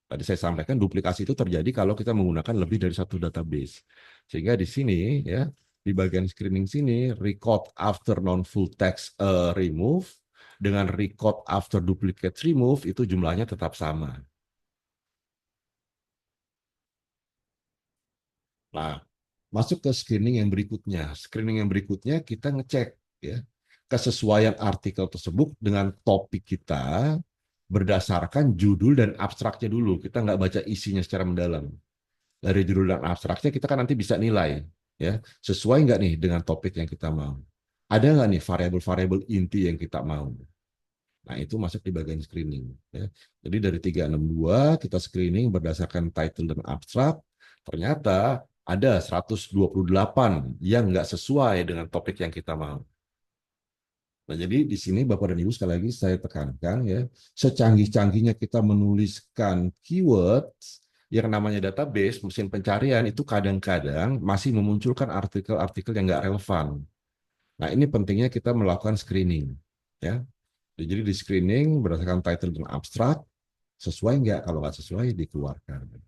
Tadi saya sampaikan duplikasi itu terjadi kalau kita menggunakan lebih dari satu database. Sehingga di sini ya, di bagian screening sini record after non full text remove dengan record after duplicate remove itu jumlahnya tetap sama. Nah, masuk ke screening yang berikutnya. Screening yang berikutnya kita ngecek ya kesesuaian artikel tersebut dengan topik kita berdasarkan judul dan abstraknya dulu. Kita nggak baca isinya secara mendalam. Dari judul dan abstraknya kita kan nanti bisa nilai ya sesuai nggak nih dengan topik yang kita mau. Ada nggak nih variabel-variabel inti yang kita mau. Nah itu masuk di bagian screening. Ya. Jadi dari 362 kita screening berdasarkan title dan abstrak. Ternyata ada 128 yang nggak sesuai dengan topik yang kita mau. Nah, jadi di sini Bapak dan Ibu sekali lagi saya tekankan ya, secanggih-canggihnya kita menuliskan keyword yang namanya database, mesin pencarian itu kadang-kadang masih memunculkan artikel-artikel yang nggak relevan. Nah, ini pentingnya kita melakukan screening. Ya. Jadi di screening berdasarkan title dan abstrak, sesuai nggak? Kalau nggak sesuai, dikeluarkan.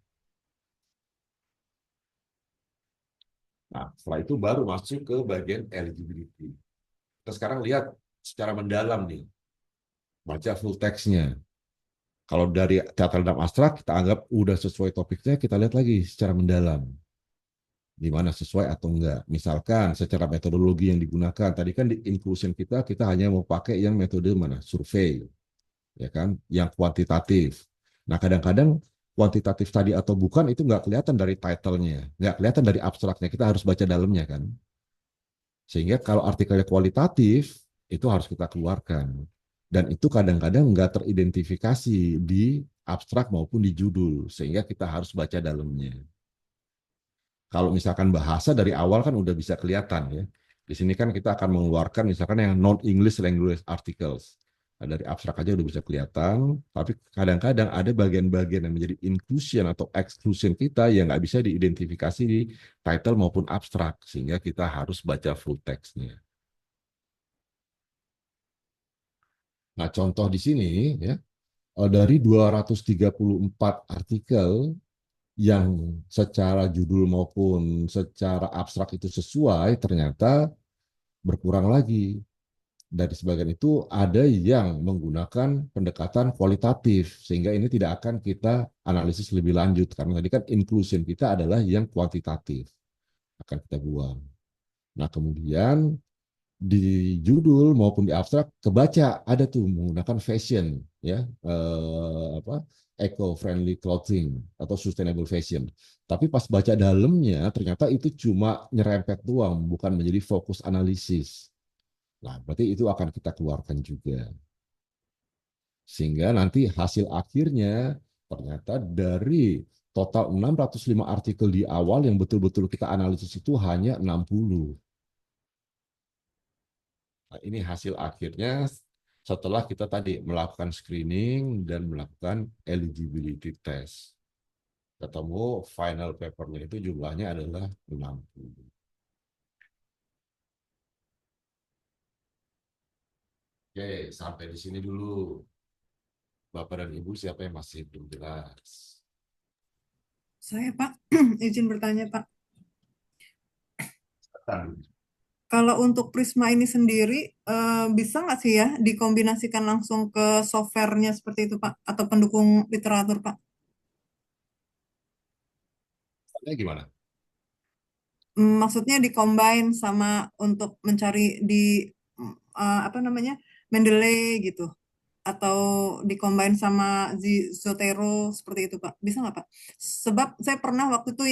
Nah, setelah itu baru masuk ke bagian eligibility. Kita sekarang lihat secara mendalam nih, baca full text-nya. Kalau dari teater dan abstrak, kita anggap udah sesuai topiknya, kita lihat lagi secara mendalam. Di mana sesuai atau enggak. Misalkan secara metodologi yang digunakan, tadi kan di inclusion kita hanya mau pakai yang metode mana? Survei, ya kan? Yang kuantitatif. Nah, kadang-kadang kuantitatif tadi atau bukan itu nggak kelihatan dari title-nya, nggak kelihatan dari abstraknya, kita harus baca dalamnya kan. Sehingga kalau artikelnya kualitatif, itu harus kita keluarkan. Dan itu kadang-kadang nggak teridentifikasi di abstrak maupun di judul, sehingga kita harus baca dalamnya. Kalau misalkan bahasa dari awal kan udah bisa kelihatan ya. Di sini kan kita akan mengeluarkan misalkan yang non-English language articles. Nah, dari abstrak aja udah bisa kelihatan, tapi kadang-kadang ada bagian-bagian yang menjadi inclusion atau exclusion kita yang nggak bisa diidentifikasi di title maupun abstrak, sehingga kita harus baca full text-nya. Nah, contoh di sini ya, dari 234 artikel yang secara judul maupun secara abstrak itu sesuai, ternyata berkurang lagi. Dari sebagian itu ada yang menggunakan pendekatan kualitatif, sehingga ini tidak akan kita analisis lebih lanjut, karena tadi kan inclusion kita adalah yang kuantitatif, akan kita buang. Nah, kemudian di judul maupun di abstrak kebaca ada tuh menggunakan fashion ya apa eco-friendly clothing atau sustainable fashion. Tapi pas baca dalamnya ternyata itu cuma nyerempet doang, bukan menjadi fokus analisis. Nah, berarti itu akan kita keluarkan juga. Sehingga nanti hasil akhirnya ternyata dari total 605 artikel di awal yang betul-betul kita analisis itu hanya 60. Nah, ini hasil akhirnya setelah kita tadi melakukan screening dan melakukan eligibility test. Ketemu final papernya itu jumlahnya adalah 60. Oke, sampai di sini dulu. Bapak dan Ibu siapa yang masih belum jelas? Saya, Pak, izin bertanya, Pak. Silakan. Kalau untuk Prisma ini sendiri, bisa nggak sih ya dikombinasikan langsung ke softwarenya seperti itu, Pak? Atau pendukung literatur, Pak? Gimana? maksudnya di-combine sama untuk mencari di apa namanya Mendeley gitu, atau di-combine sama Zotero seperti itu Pak. Bisa nggak Pak? Sebab saya pernah waktu itu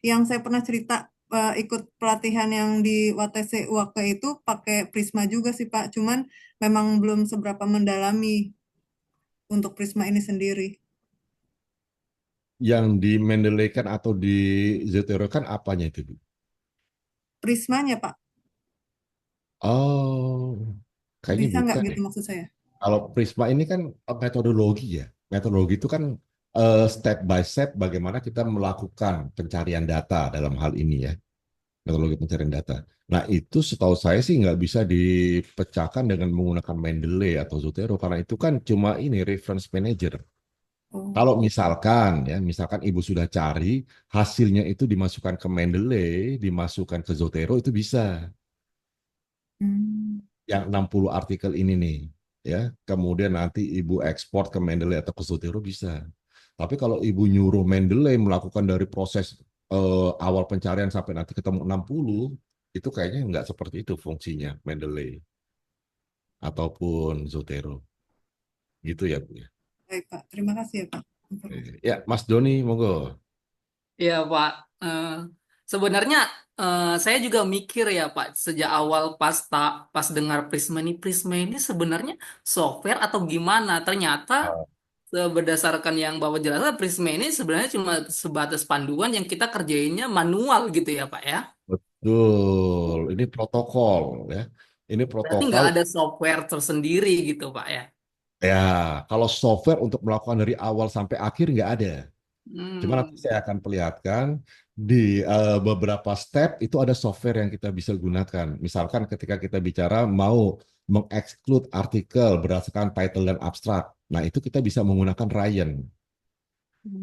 yang saya pernah cerita ikut pelatihan yang di WTC UAK itu pakai Prisma juga sih Pak. Cuman memang belum seberapa mendalami untuk Prisma ini sendiri. Yang di Mendeley kan atau di Zotero kan apanya itu, Bu? Prismanya Pak, Oh, kayaknya bisa nggak bukan ya. gitu maksud saya? Kalau Prisma ini kan metodologi ya. Metodologi itu kan step by step bagaimana kita melakukan pencarian data dalam hal ini ya. Metodologi pencarian data. Nah itu setahu saya sih nggak bisa dipecahkan dengan menggunakan Mendeley atau Zotero karena itu kan cuma ini reference manager. Oh. Kalau misalkan ya, misalkan ibu sudah cari hasilnya itu dimasukkan ke Mendeley, dimasukkan ke Zotero itu bisa. Hmm. Yang 60 artikel ini nih ya, kemudian nanti ibu ekspor ke Mendeley atau ke Zotero bisa. Tapi kalau ibu nyuruh Mendeley melakukan dari proses awal pencarian sampai nanti ketemu 60, itu kayaknya nggak seperti itu fungsinya Mendeley ataupun Zotero. Gitu ya, Bu ya. Baik Pak, terima kasih ya Pak. informasi. Ya, Mas Doni, monggo. Iya Pak. Sebenarnya saya juga mikir ya Pak sejak awal pas dengar Prisma ini sebenarnya software atau gimana? Ternyata berdasarkan yang Bapak jelaskan Prisma ini sebenarnya cuma sebatas panduan yang kita kerjainnya manual gitu ya Pak ya. Betul, ini protokol ya. Ini Berarti protokol nggak ada software tersendiri gitu Pak ya. ya. Kalau software untuk melakukan dari awal sampai akhir nggak ada. Cuma nanti Hmm. saya akan perlihatkan di beberapa step itu ada software yang kita bisa gunakan. Misalkan ketika kita bicara mau mengeksklud artikel berdasarkan title dan abstrak. Nah, itu kita bisa menggunakan Ryan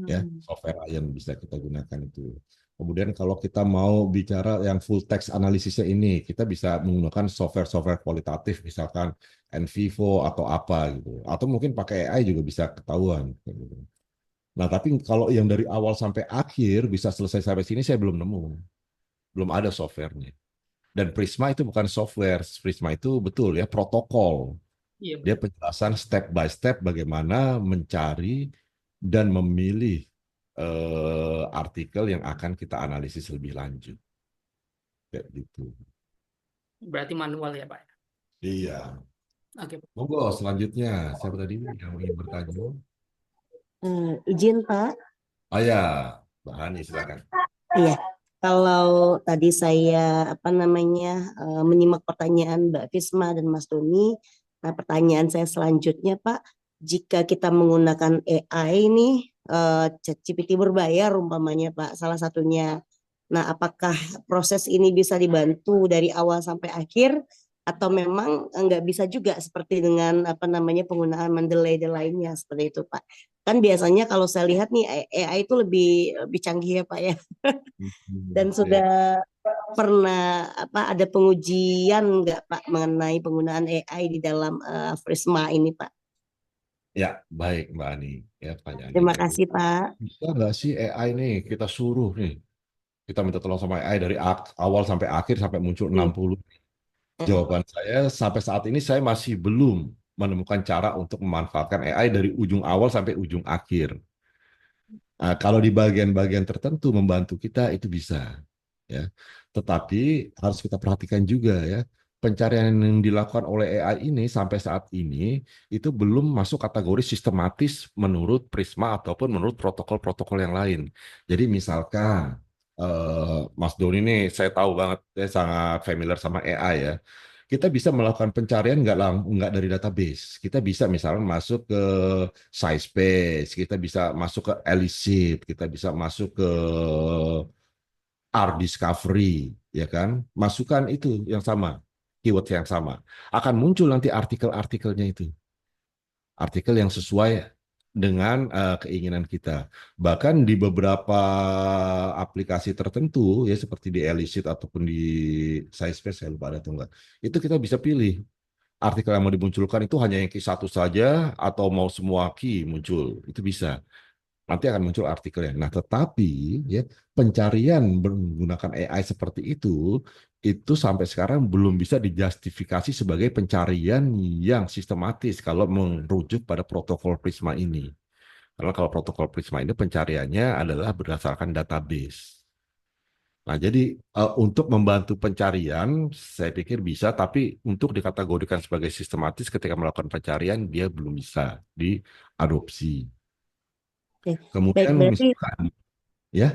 ya, software Ryan bisa kita gunakan itu. Kemudian kalau kita mau bicara yang full text analisisnya ini, kita bisa menggunakan software-software kualitatif misalkan NVivo atau apa gitu. Atau mungkin pakai AI juga bisa ketahuan gitu. Nah, tapi kalau yang dari awal sampai akhir bisa selesai sampai sini saya belum nemu. Belum ada softwarenya. Dan Prisma itu bukan software. Prisma itu betul ya protokol. Iya Dia betul. penjelasan step by step bagaimana mencari dan memilih artikel yang akan kita analisis lebih lanjut. Kayak gitu. Berarti manual ya Pak. Iya. Oke. Monggo selanjutnya. Siapa tadi yang ingin bertanya? Izin Pak, Oh ya, Mbak Hani silakan. iya. Kalau tadi saya menyimak pertanyaan Mbak Fisma dan Mas Doni, nah pertanyaan saya selanjutnya Pak, jika kita menggunakan AI nih, ChatGPT berbayar umpamanya Pak, salah satunya. Nah, apakah proses ini bisa dibantu dari awal sampai akhir, atau memang nggak bisa juga seperti dengan penggunaan Mendeley dan lainnya seperti itu Pak? Kan biasanya kalau saya lihat nih AI itu lebih canggih ya Pak ya. Dan Ya, sudah pernah ada pengujian nggak Pak mengenai penggunaan AI di dalam Prisma ini Pak? ya, baik Mbak Ani. Ya, pertanyaannya Terima bagus. kasih Pak. Bisa nggak sih AI nih kita suruh nih, kita minta tolong sama AI dari awal sampai akhir sampai muncul Hmm. 60. Jawaban saya sampai saat ini saya masih belum menemukan cara untuk memanfaatkan AI dari ujung awal sampai ujung akhir. Nah, kalau di bagian-bagian tertentu membantu kita itu bisa, ya. Tetapi harus kita perhatikan juga ya, pencarian yang dilakukan oleh AI ini sampai saat ini itu belum masuk kategori sistematis menurut Prisma ataupun menurut protokol-protokol yang lain. Jadi misalkan Mas Doni ini saya tahu banget, saya sangat familiar sama AI ya. Kita bisa melakukan pencarian nggak dari database. Kita bisa misalnya masuk ke SciSpace, kita bisa masuk ke Elicit, kita bisa masuk ke R Discovery, ya kan? Masukkan itu yang sama, keyword yang sama. Akan muncul nanti artikel-artikelnya itu, artikel yang sesuai dengan keinginan kita. Bahkan di beberapa aplikasi tertentu, ya seperti di Elicit ataupun di SciSpace, saya lupa ada atau enggak, itu kita bisa pilih artikel yang mau dimunculkan itu hanya yang key satu saja atau mau semua key muncul, itu bisa. nanti akan muncul artikelnya. Nah, tetapi ya pencarian menggunakan AI seperti itu sampai sekarang belum bisa dijustifikasi sebagai pencarian yang sistematis kalau merujuk pada protokol Prisma ini. Karena kalau protokol Prisma ini pencariannya adalah berdasarkan database. Nah, jadi untuk membantu pencarian, saya pikir bisa, tapi untuk dikategorikan sebagai sistematis ketika melakukan pencarian, dia belum bisa diadopsi. Oke. Baik, Kemudian berarti misalkan, ya,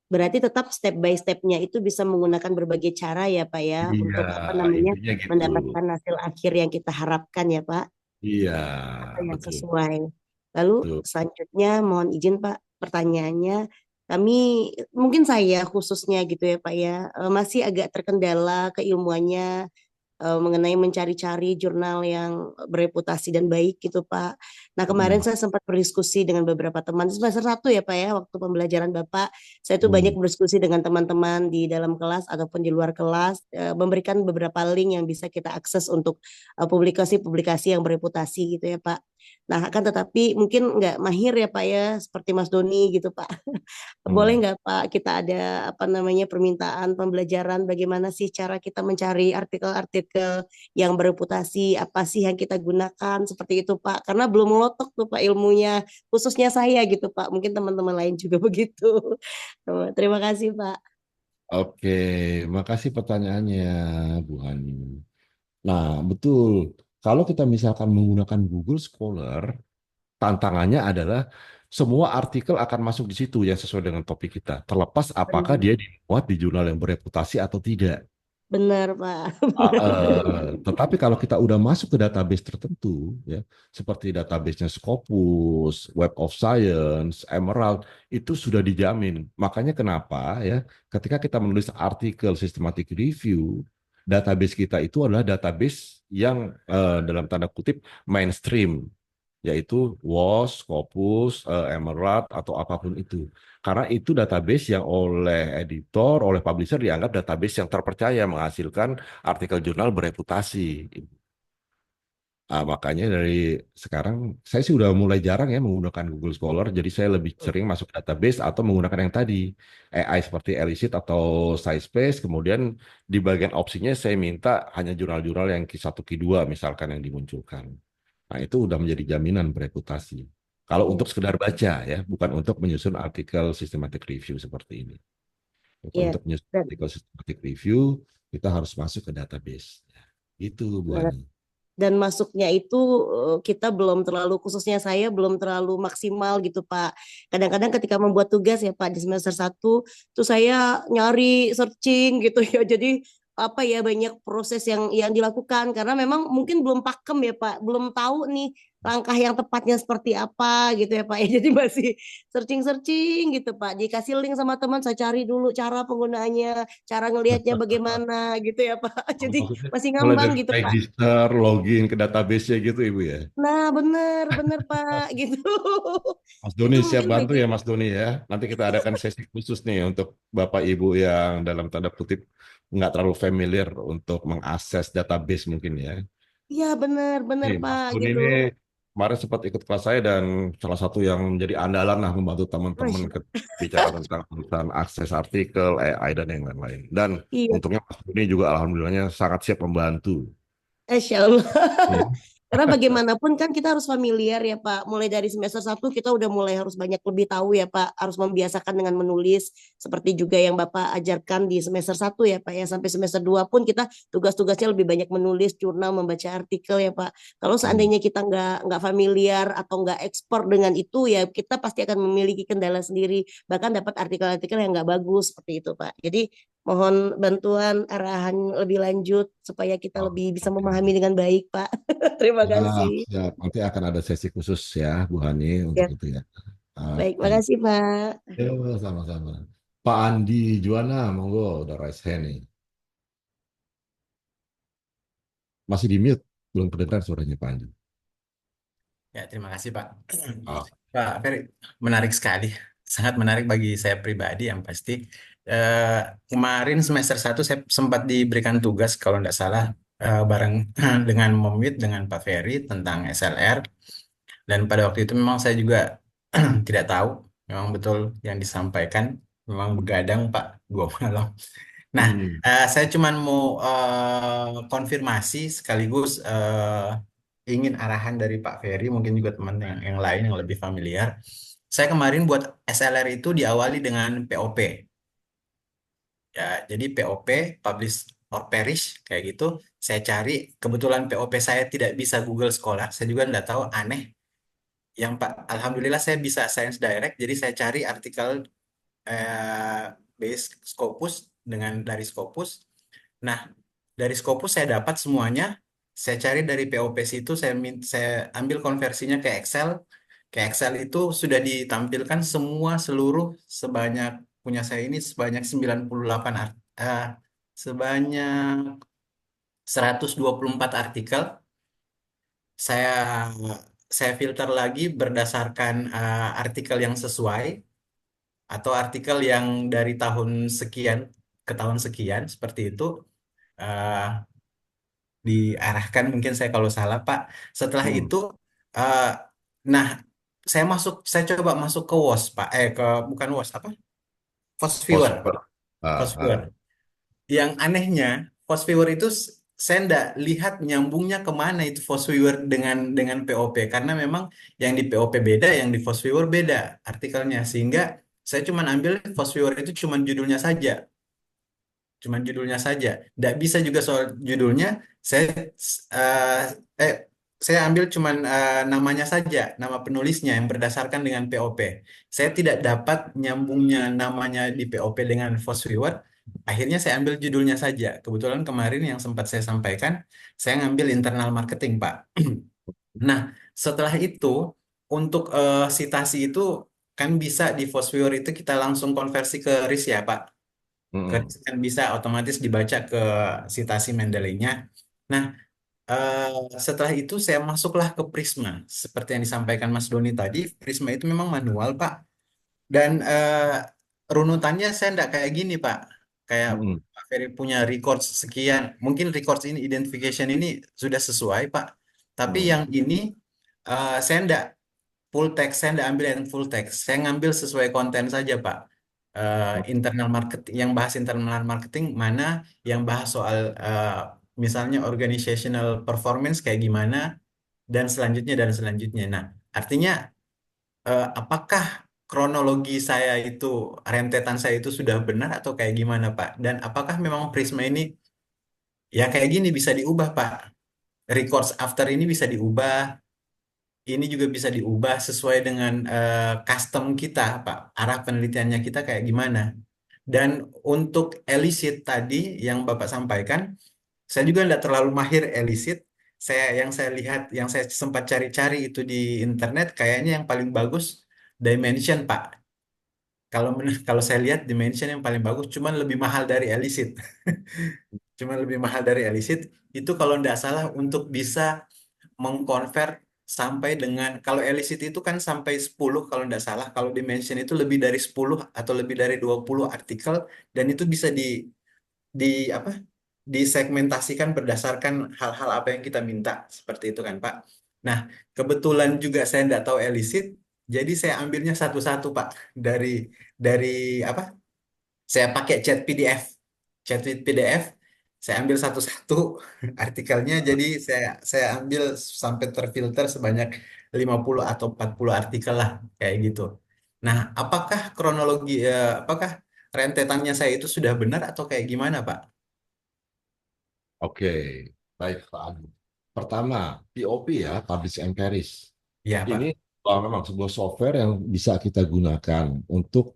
berarti tetap step by step-nya itu bisa menggunakan berbagai cara ya Pak ya, iya, untuk apa namanya intinya gitu. mendapatkan hasil akhir yang kita harapkan ya Pak, Iya, atau yang betul. sesuai. Lalu Betul. selanjutnya mohon izin Pak, pertanyaannya kami mungkin saya khususnya gitu ya Pak ya, masih agak terkendala keilmuannya mengenai mencari-cari jurnal yang bereputasi dan baik gitu Pak. Nah kemarin saya sempat berdiskusi dengan beberapa teman semester 1 ya Pak ya, waktu pembelajaran Bapak, saya tuh banyak berdiskusi dengan teman-teman di dalam kelas ataupun di luar kelas, memberikan beberapa link yang bisa kita akses untuk publikasi-publikasi yang bereputasi gitu ya Pak. Nah akan tetapi mungkin nggak mahir ya Pak ya, seperti Mas Doni gitu Pak. Boleh nggak Pak kita ada apa namanya permintaan pembelajaran bagaimana sih cara kita mencari artikel-artikel yang bereputasi, apa sih yang kita gunakan seperti itu Pak. Karena belum melotok tuh Pak ilmunya, khususnya saya gitu Pak. Mungkin teman-teman lain juga begitu. Terima kasih Pak. Oke, makasih pertanyaannya, Bu Hani. Nah, betul. Kalau kita misalkan menggunakan Google Scholar, tantangannya adalah semua artikel akan masuk di situ yang sesuai dengan topik kita, terlepas apakah Benar, dia dimuat di jurnal yang bereputasi atau tidak. benar Pak. Tetapi kalau kita udah masuk ke database tertentu, ya, seperti database-nya Scopus, Web of Science, Emerald, itu sudah dijamin. Makanya kenapa ya, ketika kita menulis artikel systematic review, database kita itu adalah database yang dalam tanda kutip mainstream, yaitu WOS, Scopus, Emerald, atau apapun itu. Karena itu database yang oleh editor, oleh publisher dianggap database yang terpercaya menghasilkan artikel jurnal bereputasi. Makanya dari sekarang saya sih udah mulai jarang ya menggunakan Google Scholar, jadi saya lebih sering masuk database atau menggunakan yang tadi AI seperti Elicit atau SciSpace. Kemudian di bagian opsinya saya minta hanya jurnal-jurnal yang Q1, Q2 misalkan yang dimunculkan. Nah, itu udah menjadi jaminan bereputasi. Kalau untuk sekedar baca ya, bukan untuk menyusun artikel systematic review seperti ini. Iya. Untuk menyusun Dan artikel systematic review, kita harus masuk ke database. Itu, Bu Ani. dan masuknya itu kita belum terlalu, khususnya saya belum terlalu maksimal gitu Pak. Kadang-kadang ketika membuat tugas ya Pak di semester 1 tuh saya nyari searching gitu ya. Jadi apa ya banyak proses yang dilakukan karena memang mungkin belum pakem ya Pak, belum tahu nih langkah yang tepatnya seperti apa gitu ya Pak. Jadi masih searching-searching gitu Pak. Dikasih link sama teman saya cari dulu cara penggunaannya, cara ngelihatnya bagaimana gitu ya Pak. Jadi Maksudnya masih mulai ngambang dari gitu Pak. register, login ke database-nya gitu, Ibu ya. Nah, bener, bener Pak, gitu. Mas Itu Doni siap mungkin bantu bagi, ya Mas Doni ya. Nanti kita adakan sesi khusus nih untuk Bapak Ibu yang dalam tanda kutip nggak terlalu familiar untuk mengakses database mungkin ya. iya bener, bener Nih, Mas Pak, Doni gitu. ini kemarin sempat ikut kelas saya dan salah satu yang menjadi andalan lah membantu teman-teman Masya, bicara tentang akses artikel, AI dan yang lain-lain. Dan iya, untungnya Mas Doni juga alhamdulillahnya sangat siap membantu. Masya Allah. Iya. Karena bagaimanapun kan kita harus familiar ya Pak. Mulai dari semester 1 kita udah mulai harus banyak lebih tahu ya Pak. Harus membiasakan dengan menulis. Seperti juga yang Bapak ajarkan di semester 1 ya Pak ya. Sampai semester 2 pun kita tugas-tugasnya lebih banyak menulis jurnal, membaca artikel ya Pak. Kalau Hmm. seandainya kita nggak familiar atau nggak ekspor dengan itu ya kita pasti akan memiliki kendala sendiri. Bahkan dapat artikel-artikel yang nggak bagus seperti itu Pak. Jadi mohon bantuan arahan lebih lanjut supaya kita Oh, lebih bisa oke. memahami dengan baik Pak. Terima Siap, kasih. siap. Nanti akan ada sesi khusus ya, Bu Hani, untuk Ya, itu ya. baik, Oke. makasih Pak. Ya, sama-sama. Pak Andi Juwana, monggo, udah raise hand nih. Masih di mute, belum kedengeran suaranya Pak Andi. Ya, terima kasih Pak. Oh, Pak Ferry, menarik sekali. Sangat menarik bagi saya pribadi yang pasti. Eh, Kemarin semester 1 saya sempat diberikan tugas, kalau tidak salah, bareng dengan Momit, dengan Pak Ferry tentang SLR. Dan pada waktu itu memang saya juga tidak tahu memang betul yang disampaikan, memang begadang Pak 2 malam. Nah, Hmm. saya cuman mau konfirmasi sekaligus ingin arahan dari Pak Ferry, mungkin juga teman yang lain yang lebih familiar. Saya kemarin buat SLR itu diawali dengan POP. Ya, jadi POP, Publish or Perish, kayak gitu. Saya cari, kebetulan POP saya tidak bisa Google Scholar. Saya juga nggak tahu, aneh. Yang Pak, Alhamdulillah saya bisa Science Direct, jadi saya cari artikel eh, base Scopus dari Scopus. Nah, dari Scopus saya dapat semuanya. Saya cari dari POP itu, saya ambil konversinya ke Excel. Ke Excel itu sudah ditampilkan semua seluruh sebanyak punya saya ini sebanyak 98 sebanyak 124 artikel. Saya saya filter lagi berdasarkan artikel yang sesuai atau artikel yang dari tahun sekian ke tahun sekian seperti itu. Eh, Diarahkan mungkin saya kalau salah Pak. Setelah Hmm. itu, eh, nah saya coba masuk ke WOS Pak, ke bukan WOS apa? Fosviewer, Phosphor. Fosviewer. Yang anehnya, Fosviewer itu saya ndak lihat nyambungnya kemana itu Fosviewer dengan POP, karena memang yang di POP beda, yang di Fosviewer beda artikelnya, sehingga saya cuma ambil Fosviewer itu cuman judulnya saja. Nggak bisa juga soal judulnya, saya eh, eh, saya ambil cuman namanya saja, nama penulisnya yang berdasarkan dengan POP. Saya tidak dapat nyambungnya namanya di POP dengan Fosviewer. Akhirnya saya ambil judulnya saja. Kebetulan kemarin yang sempat saya sampaikan, saya ngambil internal marketing, Pak. Nah, setelah itu untuk citasi itu kan bisa di Fosviewer itu kita langsung konversi ke RIS ya, Pak. Hmm. Kan bisa otomatis dibaca ke citasi Mendeley-nya. Nah, setelah itu saya masuklah ke Prisma. Seperti yang disampaikan Mas Doni tadi, Prisma itu memang manual, Pak. Dan runutannya saya enggak kayak gini, Pak. Kayak Hmm. Pak Ferry punya records sekian. Mungkin records ini, identification ini sudah sesuai, Pak. Tapi Hmm. yang ini saya enggak full text, saya enggak ambil yang full text. Saya ngambil sesuai konten saja, Pak. Internal marketing, yang bahas internal marketing, mana yang bahas soal misalnya organizational performance kayak gimana, dan selanjutnya. Nah, artinya apakah kronologi saya itu, rentetan saya itu sudah benar atau kayak gimana, Pak? Dan apakah memang Prisma ini ya kayak gini bisa diubah, Pak? Records after ini bisa diubah, ini juga bisa diubah sesuai dengan custom kita, Pak. Arah penelitiannya kita kayak gimana. Dan untuk elicit tadi yang Bapak sampaikan, saya juga tidak terlalu mahir elicit. Yang saya lihat, yang saya sempat cari-cari itu di internet, kayaknya yang paling bagus Dimension, Pak. Kalau saya lihat Dimension yang paling bagus, cuman lebih mahal dari elicit. Cuman lebih mahal dari elicit. Itu kalau tidak salah untuk bisa mengkonvert sampai dengan, kalau elicit itu kan sampai 10 kalau tidak salah, kalau Dimension itu lebih dari 10 atau lebih dari 20 artikel, dan itu bisa di apa disegmentasikan berdasarkan hal-hal apa yang kita minta, seperti itu kan Pak. Nah, kebetulan juga saya tidak tahu elicit, jadi saya ambilnya satu-satu Pak, dari dari apa saya pakai chat PDF, saya ambil satu-satu artikelnya, jadi saya ambil sampai terfilter sebanyak 50 atau 40 artikel lah, kayak gitu. Nah, apakah rentetannya saya itu sudah benar atau kayak gimana, Pak? Oke, baik Pak Adi. Pertama, POP ya, Publish and Perish. Ya, Ini Pak. memang sebuah software yang bisa kita gunakan untuk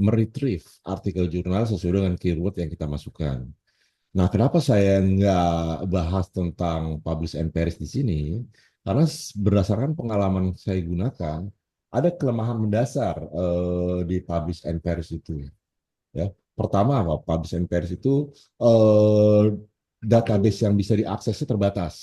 meretrieve artikel jurnal sesuai dengan keyword yang kita masukkan. Nah, kenapa saya nggak bahas tentang Publish and Perish di sini? Karena berdasarkan pengalaman saya gunakan, ada kelemahan mendasar di Publish and Perish itu. Ya, pertama apa? Publish and Perish itu eh, database yang bisa diaksesnya terbatas.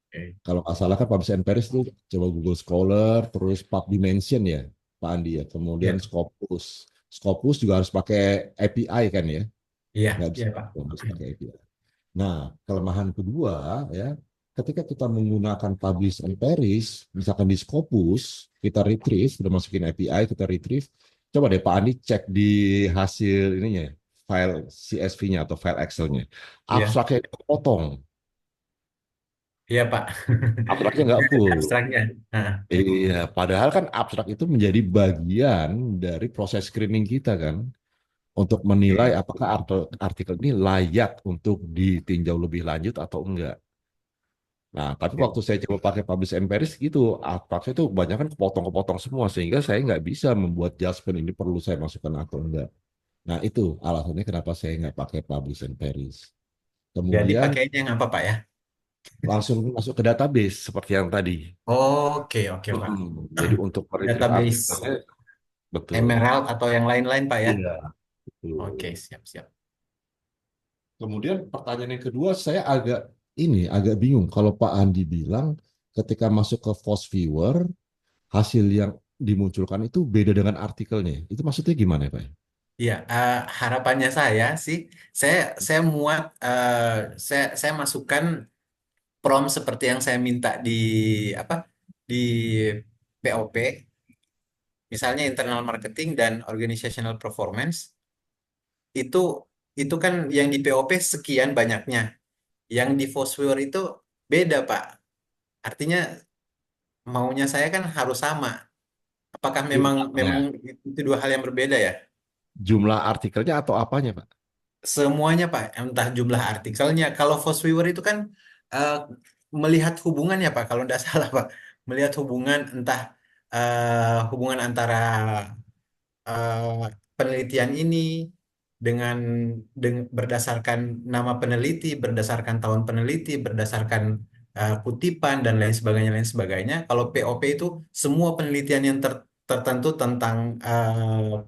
Oke. Kalau nggak salah kan Publish and Perish itu coba Google Scholar, terus PubDimension ya, Pak Andi ya. Kemudian Ya, Scopus. Scopus juga harus pakai API kan ya, iya, nggak bisa iya, Pak. harus pakai API. Nah, kelemahan kedua ya, ketika kita menggunakan publish and perish, misalkan di Scopus, kita retrieve, sudah masukin API, kita retrieve, coba deh Pak Andi cek di hasil ininya, file CSV-nya atau file Excel-nya. Iya, Abstraknya dipotong, iya Pak. abstraknya nggak full. Abstraknya. Nah, Iya, padahal kan abstrak itu menjadi bagian dari proses screening kita kan, untuk menilai oke. apakah artikel ini layak untuk ditinjau lebih lanjut atau enggak. Nah, tapi waktu saya coba pakai Publish and Perish gitu, abstraknya itu banyak kan kepotong-kepotong semua, sehingga saya nggak bisa membuat judgement ini perlu saya masukkan atau enggak. Nah, itu alasannya kenapa saya nggak pakai Publish and Perish. Jadi Kemudian pakainya yang apa Pak ya? langsung masuk ke database seperti yang tadi. Oke, oke Pak. Jadi untuk retrieve Database artikelnya, betul. Emerald atau yang lain-lain Pak ya? Iya, betul. Oke, siap-siap. Kemudian pertanyaan yang kedua, saya agak bingung kalau Pak Andi bilang ketika masuk ke Force Viewer, hasil yang dimunculkan itu beda dengan artikelnya. Itu maksudnya gimana ya, Pak? Iya, harapannya saya sih, saya muat, saya masukkan prompt seperti yang saya minta di apa di POP, misalnya internal marketing dan organizational performance itu itu kan yang di POP sekian banyaknya, yang di Foursquare itu beda Pak. Artinya maunya saya kan harus sama. Apakah memang Jumlahnya, memang itu dua hal yang berbeda ya? jumlah artikelnya atau apanya, Pak? Semuanya Pak, entah jumlah artikelnya. Kalau Foursquare itu kan eh, melihat hubungan ya Pak, kalau tidak salah Pak, melihat hubungan entah hubungan antara eh, penelitian ini berdasarkan nama peneliti, berdasarkan tahun peneliti, berdasarkan kutipan dan lain sebagainya. Kalau POP itu semua penelitian yang tertentu tentang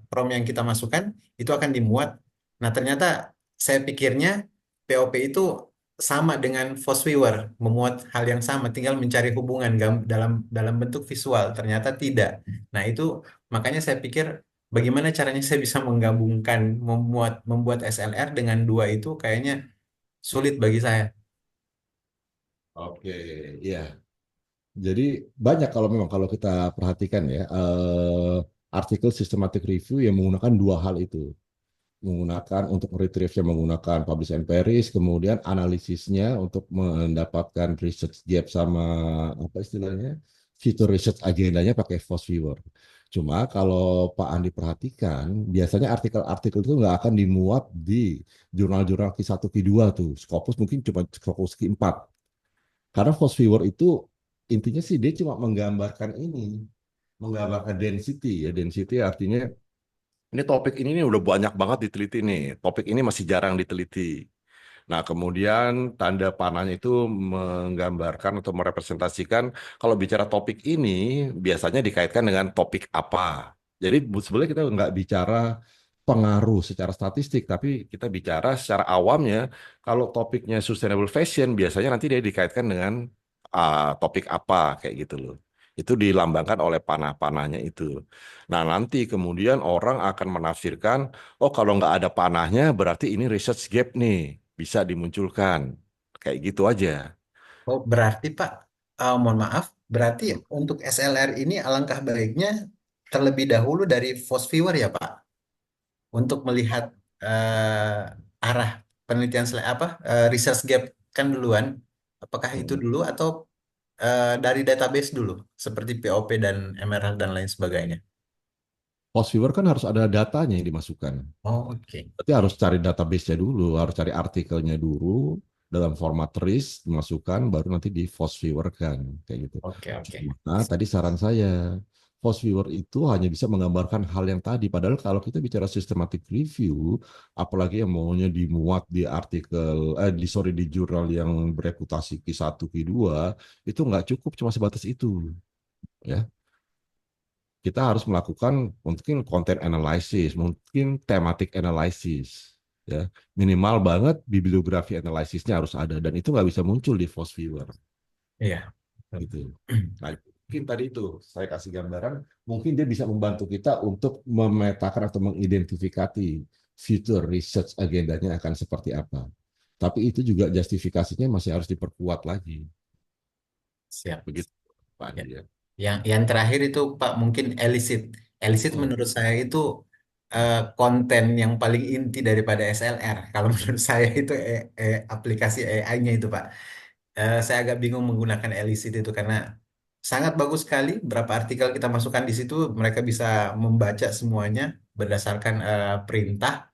prompt yang kita masukkan itu akan dimuat. Nah, ternyata saya pikirnya POP itu sama dengan Foursquare, memuat hal yang sama, tinggal mencari hubungan dalam dalam bentuk visual. Ternyata tidak. Nah, itu makanya saya pikir bagaimana caranya saya bisa menggabungkan membuat SLR dengan dua itu kayaknya sulit bagi saya. Oke, iya. Jadi banyak kalau memang kalau kita perhatikan ya, artikel systematic review yang menggunakan dua hal itu. Menggunakan untuk retrieve-nya menggunakan publish and perish, kemudian analisisnya untuk mendapatkan research gap sama apa istilahnya fitur research agendanya pakai Viewer. Cuma kalau Pak Andi perhatikan, biasanya artikel-artikel itu nggak akan dimuat di jurnal-jurnal Q1, Q2 tuh. Scopus mungkin cuma Scopus Q4. Karena Viewer itu intinya sih dia cuma menggambarkan ini, menggambarkan density ya. Density artinya ini topik ini nih udah banyak banget diteliti nih. Topik ini masih jarang diteliti. Nah, kemudian tanda panahnya itu menggambarkan atau merepresentasikan kalau bicara topik ini biasanya dikaitkan dengan topik apa. Jadi sebenarnya kita nggak bicara pengaruh secara statistik, tapi kita bicara secara awamnya kalau topiknya sustainable fashion biasanya nanti dia dikaitkan dengan topik apa kayak gitu loh. Itu dilambangkan oleh panah-panahnya itu. Nah, nanti kemudian orang akan menafsirkan, oh kalau nggak ada panahnya berarti ini research gap nih, bisa dimunculkan. Kayak gitu aja. Oh, berarti Pak, mohon maaf, berarti untuk SLR ini alangkah baiknya terlebih dahulu dari Viewer ya Pak, untuk melihat arah penelitian research gap kan duluan. Apakah itu Hmm. dulu atau dari database dulu, seperti POP dan Emerald dan lain sebagainya? Post viewer kan harus ada datanya yang dimasukkan. Oh, oke. Berarti harus cari database-nya dulu, harus cari artikelnya dulu dalam format TRIS, dimasukkan, baru nanti di Post viewer kan, kayak gitu. Oke, oke. Cuma tadi saran saya, Post viewer itu hanya bisa menggambarkan hal yang tadi. Padahal kalau kita bicara systematic review, apalagi yang maunya dimuat di artikel, di jurnal yang bereputasi Q1, Q2, itu nggak cukup cuma sebatas itu. Ya, kita harus melakukan mungkin content analysis, mungkin thematic analysis, ya minimal banget bibliografi analisisnya harus ada dan itu nggak bisa muncul di Viewer Iya. gitu. Nah, mungkin tadi itu saya kasih gambaran, mungkin dia bisa membantu kita untuk memetakan atau mengidentifikasi future research agendanya akan seperti apa. Tapi itu juga justifikasinya masih harus diperkuat lagi. Siap. Begitu, Pak Ya. Andi ya. Yang terakhir itu Pak mungkin elicit. Elicit Oh, menurut saya itu konten yang paling inti daripada SLR. Kalau menurut saya itu aplikasi AI-nya itu Pak. Saya agak bingung menggunakan elicit itu karena sangat bagus sekali. Berapa artikel kita masukkan di situ, mereka bisa membaca semuanya berdasarkan perintah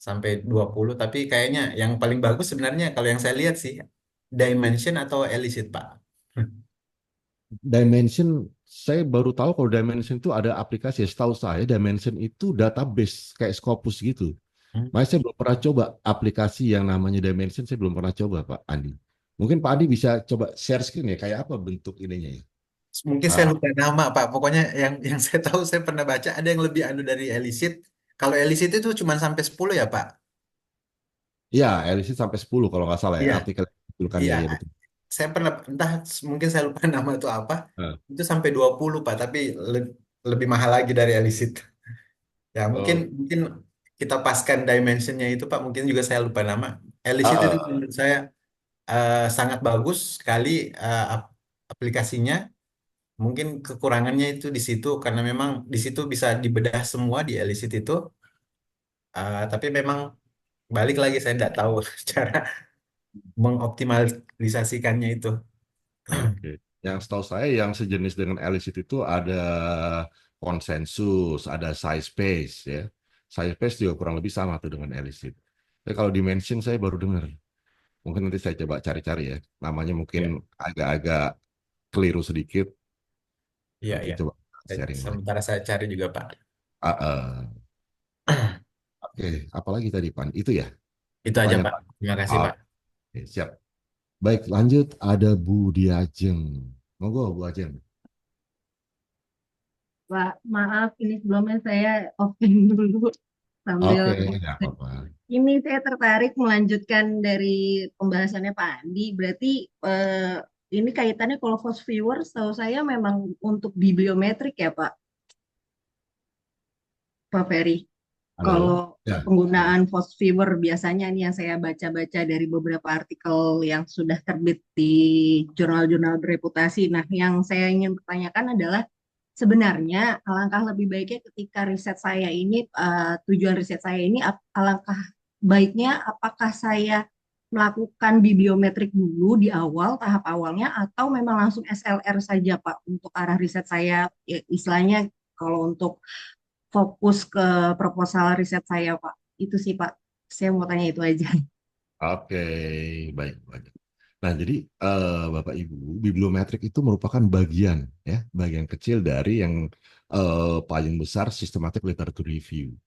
sampai 20. Tapi kayaknya yang paling bagus sebenarnya kalau yang saya lihat sih Dimension atau elicit Pak. Dimension, saya baru tahu kalau Dimension itu ada aplikasi. Setahu saya Dimension itu database kayak Scopus gitu. Hmm. Makanya saya belum pernah coba aplikasi yang namanya Dimension, saya belum pernah coba, Pak Andi. Mungkin Pak Andi bisa coba share screen ya, kayak apa bentuk ininya ya. Mungkin saya Ah, lupa nama Pak. Pokoknya yang saya tahu saya pernah baca ada yang lebih anu dari elicit. Kalau elicit itu cuma sampai 10 ya Pak. ya, LC sampai 10 kalau nggak salah ya, Iya, artikel iya. dituliskannya ya betul. Saya pernah entah mungkin saya lupa nama itu apa. Ah. Itu sampai 20 Pak, tapi lebih mahal lagi dari elicit. Ya, mungkin Oh, mungkin kita paskan dimensionnya itu Pak, mungkin juga saya lupa nama. Elicit itu ah, menurut saya sangat bagus sekali aplikasinya. Mungkin kekurangannya itu di situ karena memang di situ bisa dibedah semua di elicit itu. Tapi memang balik lagi saya tidak tahu cara mengoptimalisasikannya itu. oke. Yang setahu saya yang sejenis dengan Elicit itu ada konsensus, ada SciSpace ya. SciSpace juga kurang lebih sama tuh dengan Elicit. Tapi kalau Dimension saya baru dengar. Mungkin nanti saya coba cari-cari ya. Namanya mungkin Ya, agak-agak keliru sedikit. iya, Nanti iya. coba sharing lagi. Sementara saya cari juga Pak. Ah, oke, apalagi tadi Pan? Itu ya Itu aja pertanyaan Pak. Pan. Terima kasih Ah, Pak. oke, siap. Baik, lanjut ada Bu Diajeng. Monggo Bu Ajeng. Pak, maaf ini sebelumnya saya offline dulu sambil Oke, nggak apa-apa. ini saya tertarik melanjutkan dari pembahasannya Pak Andi. Berarti ini kaitannya kalau Fast Viewer, setahu saya memang untuk bibliometrik ya Pak Ferry. Halo. Kalau Ya. penggunaan Fast Viewer biasanya nih yang saya baca-baca dari beberapa artikel yang sudah terbit di jurnal-jurnal bereputasi. Nah, yang saya ingin pertanyakan adalah sebenarnya alangkah lebih baiknya ketika riset saya ini, tujuan riset saya ini, alangkah baiknya apakah saya melakukan bibliometrik dulu di awal, tahap awalnya, atau memang langsung SLR saja, Pak, untuk arah riset saya, ya, istilahnya kalau untuk fokus ke proposal riset saya, Pak. Itu sih, Pak. Saya mau tanya itu aja. Oke, baik, baik. Nah, jadi Bapak Ibu, bibliometrik itu merupakan bagian kecil dari yang paling besar systematic literature review.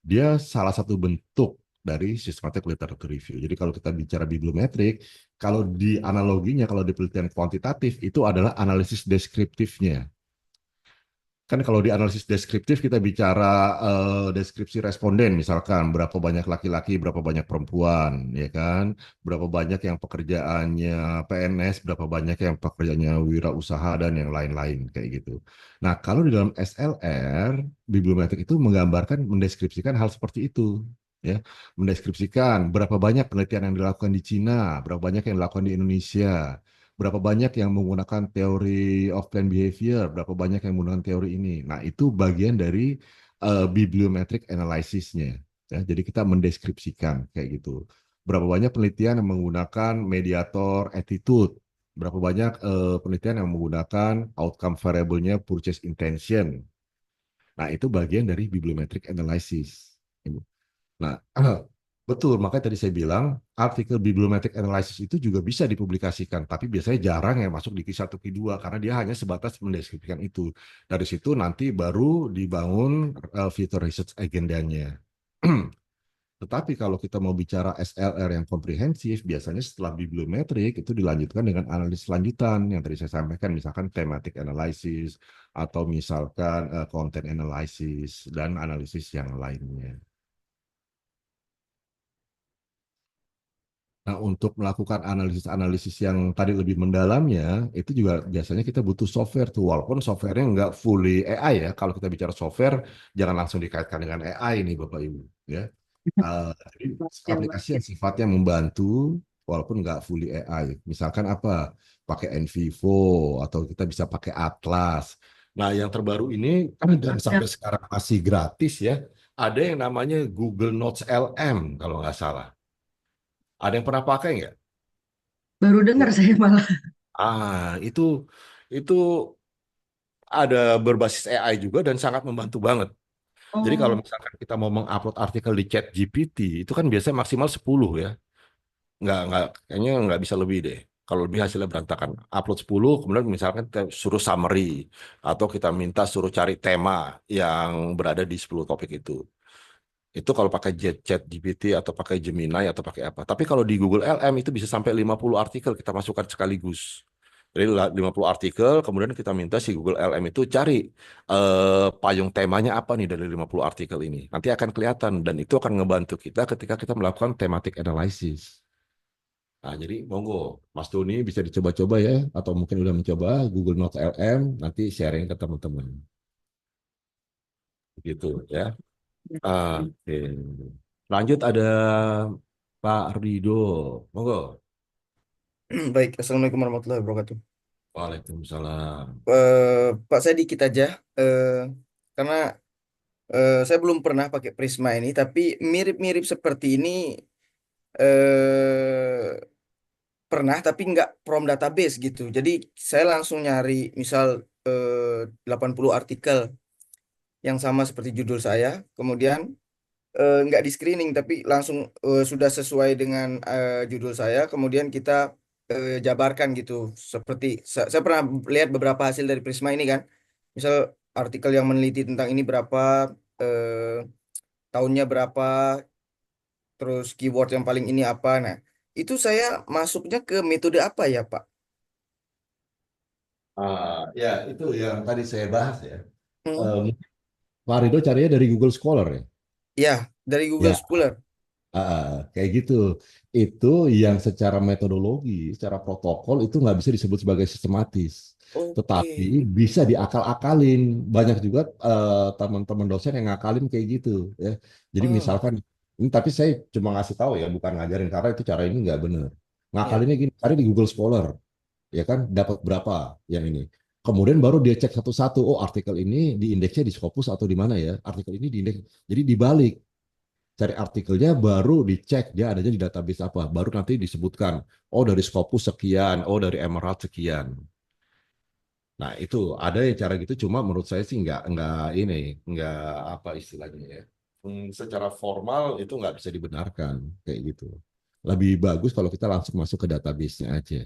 Dia salah satu bentuk dari systematic literature review. Jadi kalau kita bicara bibliometrik, kalau di analoginya, kalau di penelitian kuantitatif, itu adalah analisis deskriptifnya. Kan kalau di analisis deskriptif kita bicara deskripsi responden, misalkan berapa banyak laki-laki, berapa banyak perempuan, ya kan? Berapa banyak yang pekerjaannya PNS, berapa banyak yang pekerjaannya wirausaha dan yang lain-lain kayak gitu. Nah, kalau di dalam SLR, bibliometrik itu menggambarkan, mendeskripsikan hal seperti itu, ya, mendeskripsikan berapa banyak penelitian yang dilakukan di Cina, berapa banyak yang dilakukan di Indonesia, berapa banyak yang menggunakan teori of plan behavior, berapa banyak yang menggunakan teori ini. Nah, itu bagian dari bibliometric analysisnya. Ya, jadi kita mendeskripsikan kayak gitu. Berapa banyak penelitian yang menggunakan mediator attitude, berapa banyak penelitian yang menggunakan outcome variable-nya purchase intention. Nah, itu bagian dari bibliometric analysis. Nah, betul, makanya tadi saya bilang artikel bibliometric analysis itu juga bisa dipublikasikan, tapi biasanya jarang yang masuk di Q1, Q2 karena dia hanya sebatas mendeskripsikan itu. Dari situ nanti baru dibangun future research agendanya. Tetapi kalau kita mau bicara SLR yang komprehensif, biasanya setelah bibliometrik itu dilanjutkan dengan analisis lanjutan yang tadi saya sampaikan, misalkan thematic analysis atau misalkan content analysis dan analisis yang lainnya. Nah, untuk melakukan analisis-analisis yang tadi lebih mendalamnya, itu juga biasanya kita butuh software tuh. Walaupun softwarenya nggak fully AI ya. Kalau kita bicara software, jangan langsung dikaitkan dengan AI nih Bapak Ibu. Ya. Jadi aplikasi yang sifatnya membantu walaupun nggak fully AI. Misalkan apa? Pakai NVivo atau kita bisa pakai Atlas. Nah, yang terbaru ini kan dan sampai sekarang masih gratis ya. Ada yang namanya Google Notes LM kalau nggak salah. Ada yang pernah pakai nggak? Baru dengar saya malah. Itu ada berbasis AI juga dan sangat membantu banget. Jadi kalau Oh, misalkan kita mau mengupload artikel di Chat GPT, itu kan biasanya maksimal 10 ya. Kayaknya nggak bisa lebih deh. Kalau lebih hasilnya berantakan. Upload 10, kemudian misalkan kita suruh summary, atau kita minta suruh cari tema yang berada di 10 topik itu. Itu kalau pakai Chat GPT atau pakai Gemini atau pakai apa. Tapi kalau di Google LM itu bisa sampai 50 artikel kita masukkan sekaligus. Jadi 50 artikel, kemudian kita minta si Google LM itu cari payung temanya apa nih dari 50 artikel ini. Nanti akan kelihatan dan itu akan ngebantu kita ketika kita melakukan thematic analysis. Nah, jadi monggo Mas Doni bisa dicoba-coba ya, atau mungkin udah mencoba Google Notes LM, nanti sharing ke teman-teman. Gitu ya. Oke. Lanjut ada Pak Rido. Monggo. Baik, Assalamualaikum warahmatullahi wabarakatuh. Waalaikumsalam. Pak, saya dikit aja, karena saya belum pernah pakai Prisma ini, tapi mirip-mirip seperti ini eh, pernah, tapi nggak from database gitu. Jadi saya langsung nyari, misal 80 artikel yang sama seperti judul saya, kemudian nggak di screening, tapi langsung sudah sesuai dengan judul saya, kemudian kita jabarkan gitu. Seperti saya pernah lihat beberapa hasil dari Prisma ini kan, misal artikel yang meneliti tentang ini berapa, eh, tahunnya berapa, terus keyword yang paling ini apa. Nah, itu saya masuknya ke metode apa ya, Pak? Ya, itu yang tadi saya bahas ya. Hmm. Em, Pak Rido carinya dari Google Scholar ya. Ya, dari Google Ya, Scholar. kayak gitu. Itu yang secara metodologi, secara protokol itu nggak bisa disebut sebagai sistematis. Tetapi Oke. bisa diakal-akalin. Banyak juga teman-teman dosen yang ngakalin kayak gitu ya. Jadi Oh, misalkan ini, tapi saya cuma ngasih tahu ya, bukan ngajarin karena itu cara ini nggak benar. ya. Ngakalinnya gini, cari di Google Scholar, ya kan, dapat berapa yang ini. Kemudian baru dia cek satu-satu, oh artikel ini di indeksnya di Scopus atau di mana ya, artikel ini di indeks. Jadi dibalik, cari artikelnya baru dicek dia adanya di database apa, baru nanti disebutkan oh dari Scopus sekian, oh dari Emerald sekian. Nah itu ada yang cara gitu, cuma menurut saya sih nggak apa istilahnya ya. Secara formal itu nggak bisa dibenarkan kayak gitu. Lebih bagus kalau kita langsung masuk ke database-nya aja.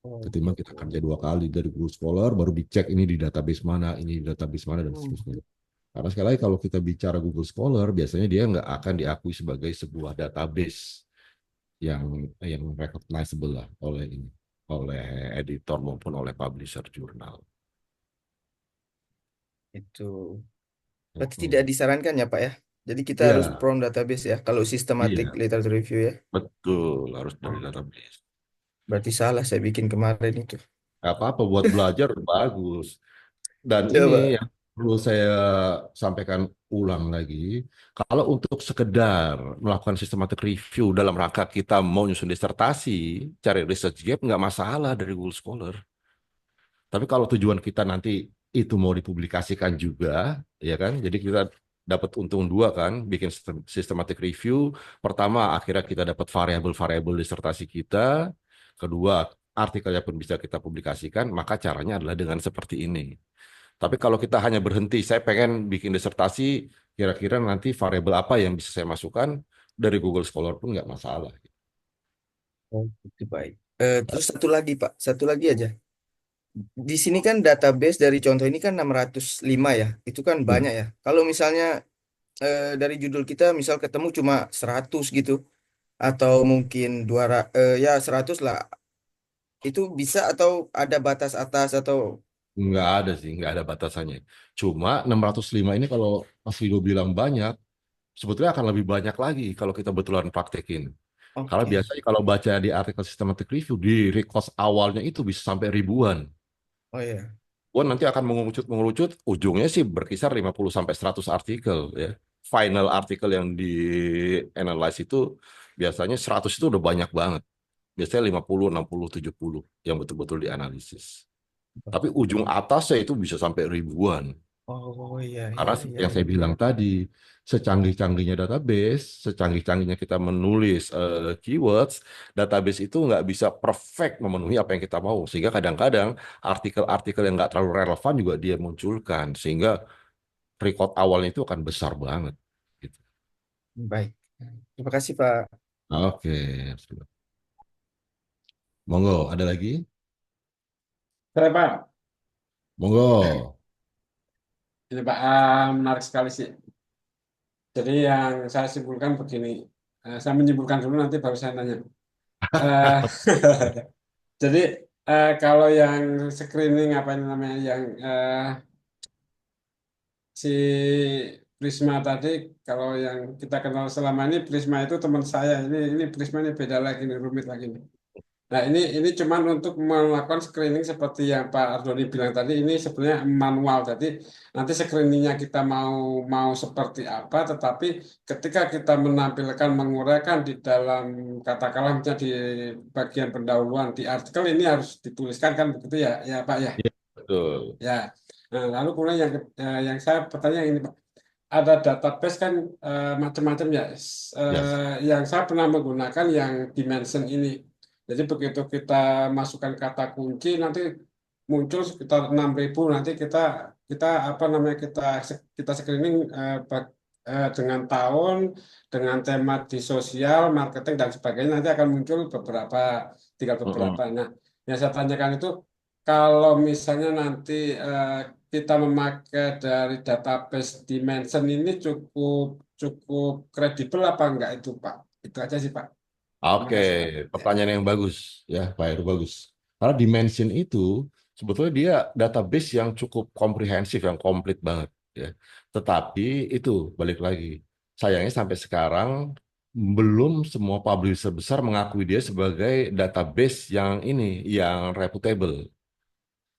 Oh, Ketimbang kita gitu. kerja 2 kali dari Google Scholar baru dicek ini di database mana, ini di database mana dan Hmm. seterusnya. Karena sekali lagi kalau kita bicara Google Scholar, biasanya dia nggak akan diakui sebagai sebuah database yang recognizable lah oleh editor maupun oleh publisher jurnal. Itu. Berarti tidak Hmm. disarankan ya, Pak ya? Jadi kita harus Iya, from database ya, kalau systematic iya, literature review ya. betul harus dari Oh, database. berarti salah saya bikin kemarin itu. Nggak apa-apa buat belajar bagus. Dan ini Coba. yang perlu saya sampaikan ulang lagi, kalau untuk sekedar melakukan systematic review dalam rangka kita mau nyusun disertasi, cari research gap nggak masalah dari Google Scholar. Tapi kalau tujuan kita nanti itu mau dipublikasikan juga, ya kan? Jadi kita dapat untung dua kan, bikin systematic review. Pertama, akhirnya kita dapat variabel-variabel disertasi kita. Kedua, artikelnya pun bisa kita publikasikan, maka caranya adalah dengan seperti ini. Tapi kalau kita hanya berhenti, saya pengen bikin disertasi, kira-kira nanti variabel apa yang bisa saya masukkan dari Google Scholar pun nggak masalah. Oh, itu baik. Terus satu lagi, Pak, satu lagi aja. Di sini kan database dari contoh ini kan 605 ya. Itu kan Hmm. banyak ya. Kalau misalnya dari judul kita misal ketemu cuma 100 gitu, atau mungkin ya 100 lah. Itu bisa atau ada batas atas atau Nggak ada sih, nggak ada batasannya. Cuma 605 ini kalau Mas Rido bilang banyak, sebetulnya akan lebih banyak lagi kalau kita betulan praktekin. Karena oke. biasanya kalau baca di artikel systematic review, di record awalnya itu bisa sampai ribuan. Oh ya. Wah, nanti akan mengerucut, ujungnya sih berkisar 50 sampai 100 artikel ya. Final artikel yang di analyze itu biasanya 100 itu udah banyak banget. Biasanya 50, 60, 70 yang betul-betul dianalisis. Tapi ujung atasnya itu bisa sampai ribuan. Oh iya Karena iya seperti iya. yang saya bilang tadi, secanggih-canggihnya database, secanggih-canggihnya kita menulis keywords, database itu nggak bisa perfect memenuhi apa yang kita mau. Sehingga kadang-kadang artikel-artikel yang nggak terlalu relevan juga dia munculkan. Sehingga record awalnya itu akan besar banget. Gitu. Baik. Terima kasih Pak. Oke. Monggo, ada lagi? Saya Pak, Monggo. ini Pak, menarik sekali sih. Jadi yang saya simpulkan begini, saya menyimpulkan dulu nanti baru saya nanya. Eh, jadi kalau yang screening apa ini namanya, yang si Prisma tadi, kalau yang kita kenal selama ini Prisma itu teman saya, ini Prisma ini beda lagi nih, rumit lagi nih. Nah, ini cuman untuk melakukan screening seperti yang Pak Ardoni bilang tadi, ini sebenarnya manual. Jadi nanti screeningnya kita mau mau seperti apa, tetapi ketika kita menampilkan, menguraikan di dalam katakanlah misalnya di bagian pendahuluan di artikel ini harus dituliskan kan begitu ya, ya Pak ya. Iya, betul. Ya. Nah, lalu kemudian yang saya bertanya ini Pak, ada database kan macam-macam ya. Yes. Yang saya pernah menggunakan yang dimension ini. Jadi begitu kita masukkan kata kunci nanti muncul sekitar 6.000, nanti kita kita apa namanya kita screening dengan tahun, dengan tema di sosial, marketing dan sebagainya, nanti akan muncul tinggal beberapa. Mm-mm. Nah, yang saya tanyakan itu kalau misalnya nanti kita memakai dari database Dimension ini cukup cukup kredibel apa enggak itu Pak? Itu aja sih Pak. Terima Oke, kasih Pak. Ya. pertanyaan yang bagus ya, Pak Heru, bagus. Karena Dimension itu sebetulnya dia database yang cukup komprehensif, yang komplit banget ya. Tetapi itu balik lagi, sayangnya sampai sekarang belum semua publisher besar mengakui dia sebagai database yang ini, yang reputable.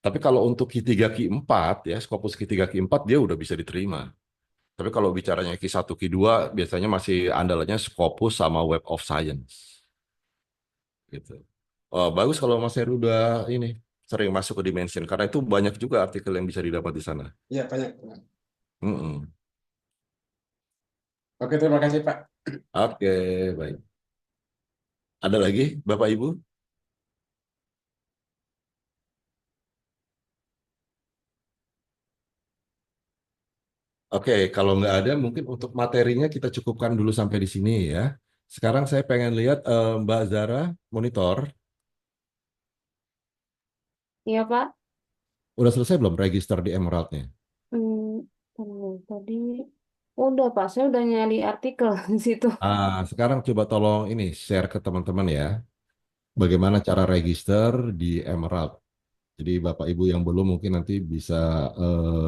Tapi kalau untuk Q3 Q4 ya, Scopus Q3 Q4 dia udah bisa diterima. Tapi kalau bicaranya Q1 Q2 biasanya masih andalannya Scopus sama Web of Science gitu. Oh, bagus kalau Mas Heru udah ini sering masuk ke Dimension karena itu banyak juga artikel yang bisa didapat di sana. Iya banyak. Mm-mm. Oke, terima kasih Pak. Oke, baik. Ada lagi, Bapak Ibu? Oke, kalau nggak ada, mungkin untuk materinya kita cukupkan dulu sampai di sini ya. Sekarang saya pengen lihat Mbak Zara monitor. Iya, Pak. Udah selesai belum register di Emerald-nya? Tadi udah, Pak. Saya udah nyari artikel di situ. Sekarang coba tolong ini share ke teman-teman ya. Bagaimana cara register di Emerald. Jadi Bapak Ibu yang belum mungkin nanti bisa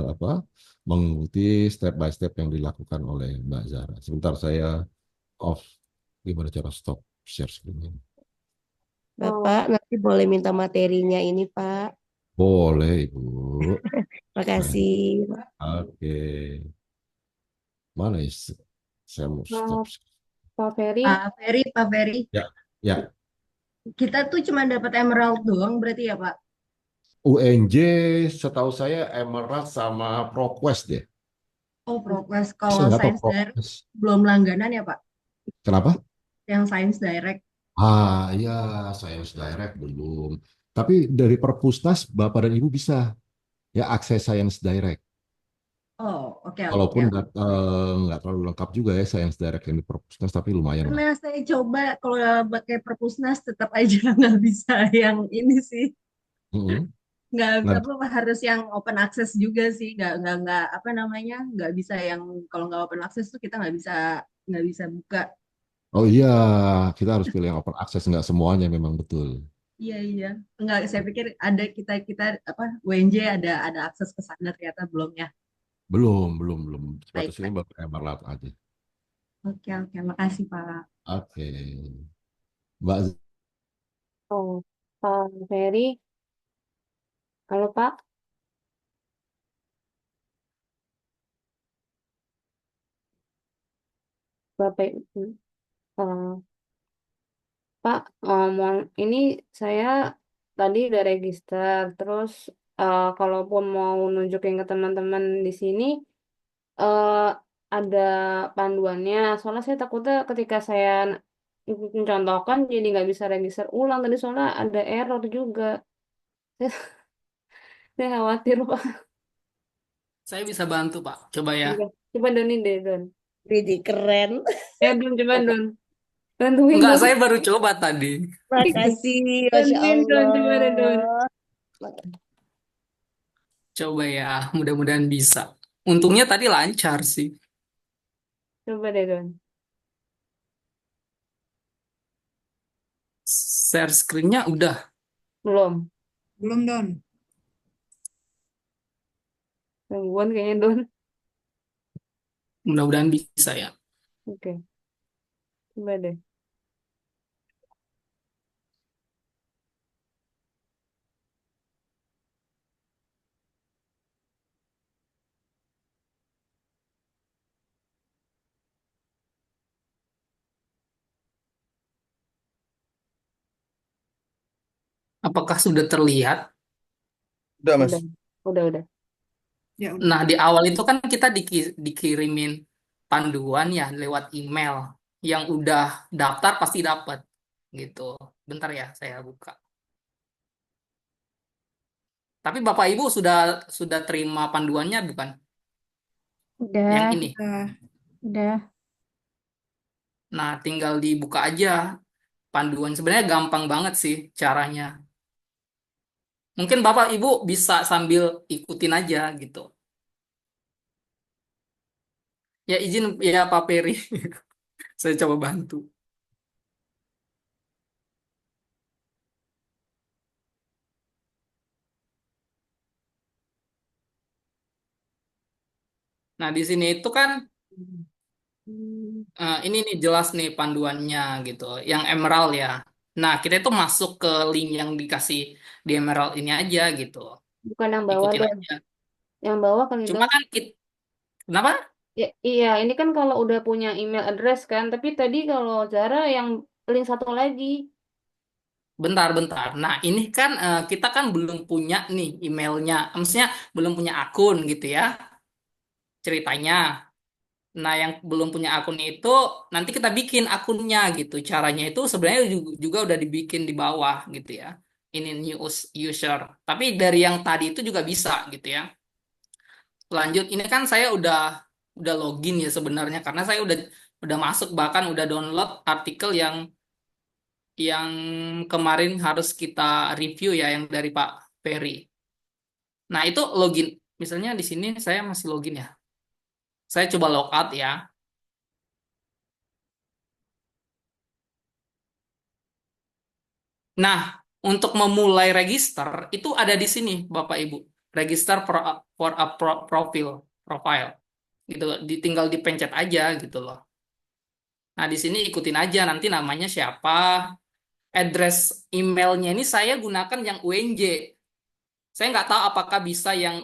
apa mengikuti step by step yang dilakukan oleh Mbak Zara. Sebentar saya off. Gimana cara stop share screen ini? Bapak nanti boleh minta materinya ini, Pak. Boleh Ibu. Makasih. Oke. Mana ya? Saya mau stop. Nah, Pak Ferry, Pak Ferry, Ya, ya. kita tuh cuma dapat emerald doang berarti ya Pak? UNJ setahu saya Emerald sama ProQuest deh. Oh, ProQuest. Saya Kalau nggak tahu Science Direct ProQuest. belum langganan ya Pak? Kenapa? Yang Science Direct. Ya, Science Direct belum. Tapi dari Perpusnas, Bapak dan Ibu bisa ya akses Science Direct. Oh, oke oke Walaupun oke. nggak terlalu lengkap juga ya Science Direct yang di Perpusnas, tapi lumayan lah. Karena saya coba kalau pakai Perpusnas tetap aja nggak bisa yang ini sih. Mm-mm. Nggak Nggak- apa harus yang open access juga sih. Nggak apa namanya nggak bisa yang kalau nggak open access tuh kita nggak bisa buka. oh iya, kita harus pilih yang open access, nggak semuanya memang betul. Iya iya. Nggak, saya pikir ada kita kita apa WNJ ada akses ke sana ternyata belum ya. Belum. Baik Sebatas ini baik. Bapak Emerald aja. Oke makasih Pak. Oke. Mbak, oh, Pak Ferry, halo Pak. Bapak, Pak, ini saya tadi udah register, terus kalaupun mau nunjukin ke teman-teman di sini, eh, ada panduannya. Soalnya saya takutnya ketika saya mencontohkan jadi nggak bisa register ulang. Tadi soalnya ada error juga. Saya, saya khawatir, Pak. Saya bisa bantu, Pak. Coba ya. Coba, coba Doni deh, Don. Widih, keren. Ya, Don, coba Don. Bantuin Enggak, Don. saya baru coba tadi. Makasih, Masya Bantuin Don, coba deh Don. Allah. Coba ya, mudah-mudahan bisa. Untungnya tadi lancar sih. Coba deh Don. Share screen-nya udah. Belum. Belum, Don. Gangguan kayaknya Don. Mudah-mudahan bisa ya. Oke, coba deh. Apakah sudah terlihat? Udah, Mas. Udah, udah. Ya, udah. Nah, di awal itu kan kita dikirimin panduan ya lewat email. Yang udah daftar pasti dapat gitu. Bentar ya, saya buka. Tapi Bapak Ibu sudah terima panduannya bukan? Yang Udah, ini. udah. Nah, tinggal dibuka aja panduan. Sebenarnya gampang banget sih caranya. Mungkin Bapak Ibu bisa sambil ikutin aja gitu. Ya izin ya Pak Peri. Saya coba bantu. Nah, di sini itu kan ini nih jelas nih panduannya gitu, yang Emerald ya. Nah, kita itu masuk ke link yang dikasih di Emerald ini aja gitu. Bukan yang bawah Ikutin Don. aja. Yang bawah kali Cuma Don. kan kenapa? Ya, iya, ini kan kalau udah punya email address kan. Tapi tadi kalau Zara yang link satu lagi. Bentar. Nah, ini kan kita kan belum punya nih emailnya. Maksudnya belum punya akun gitu ya ceritanya. Nah, yang belum punya akun itu nanti kita bikin akunnya gitu. Caranya itu sebenarnya juga udah dibikin di bawah gitu ya. Ini new user. Tapi dari yang tadi itu juga bisa gitu ya. Lanjut, ini kan saya udah login ya sebenarnya karena saya udah masuk bahkan udah download artikel yang kemarin harus kita review ya yang dari Pak Ferry. Nah, itu login. Misalnya di sini saya masih login ya. Saya coba logout ya. Nah, untuk memulai register itu ada di sini, Bapak Ibu. Register for a profile gitu. Tinggal dipencet aja gitu loh. Nah, di sini ikutin aja nanti namanya siapa, address emailnya ini saya gunakan yang UNJ. Saya nggak tahu apakah bisa yang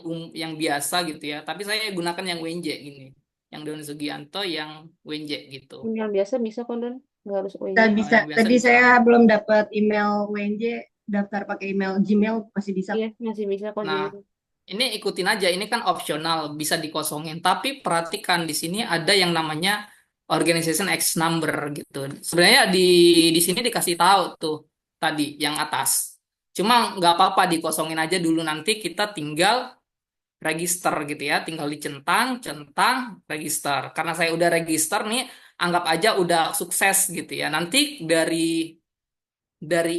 biasa gitu ya, tapi saya gunakan yang UNJ gini. Yang Doni Sugianto yang UNJ gitu. Email biasa bisa kok Don. Nggak harus Bisa, UNJ. Oh, bisa. yang biasa Tadi bisa. saya belum dapat email WNJ, daftar pakai email Gmail masih bisa. Iya, masih bisa kok Nah, Gmail. ini ikutin aja, ini kan opsional, bisa dikosongin. Tapi perhatikan di sini ada yang namanya organization X number gitu. Sebenarnya di sini dikasih tahu tuh tadi yang atas. Cuma nggak apa-apa dikosongin aja dulu nanti kita tinggal register gitu ya, tinggal dicentang, centang, register. Karena saya udah register nih, anggap aja udah sukses gitu ya. Nanti dari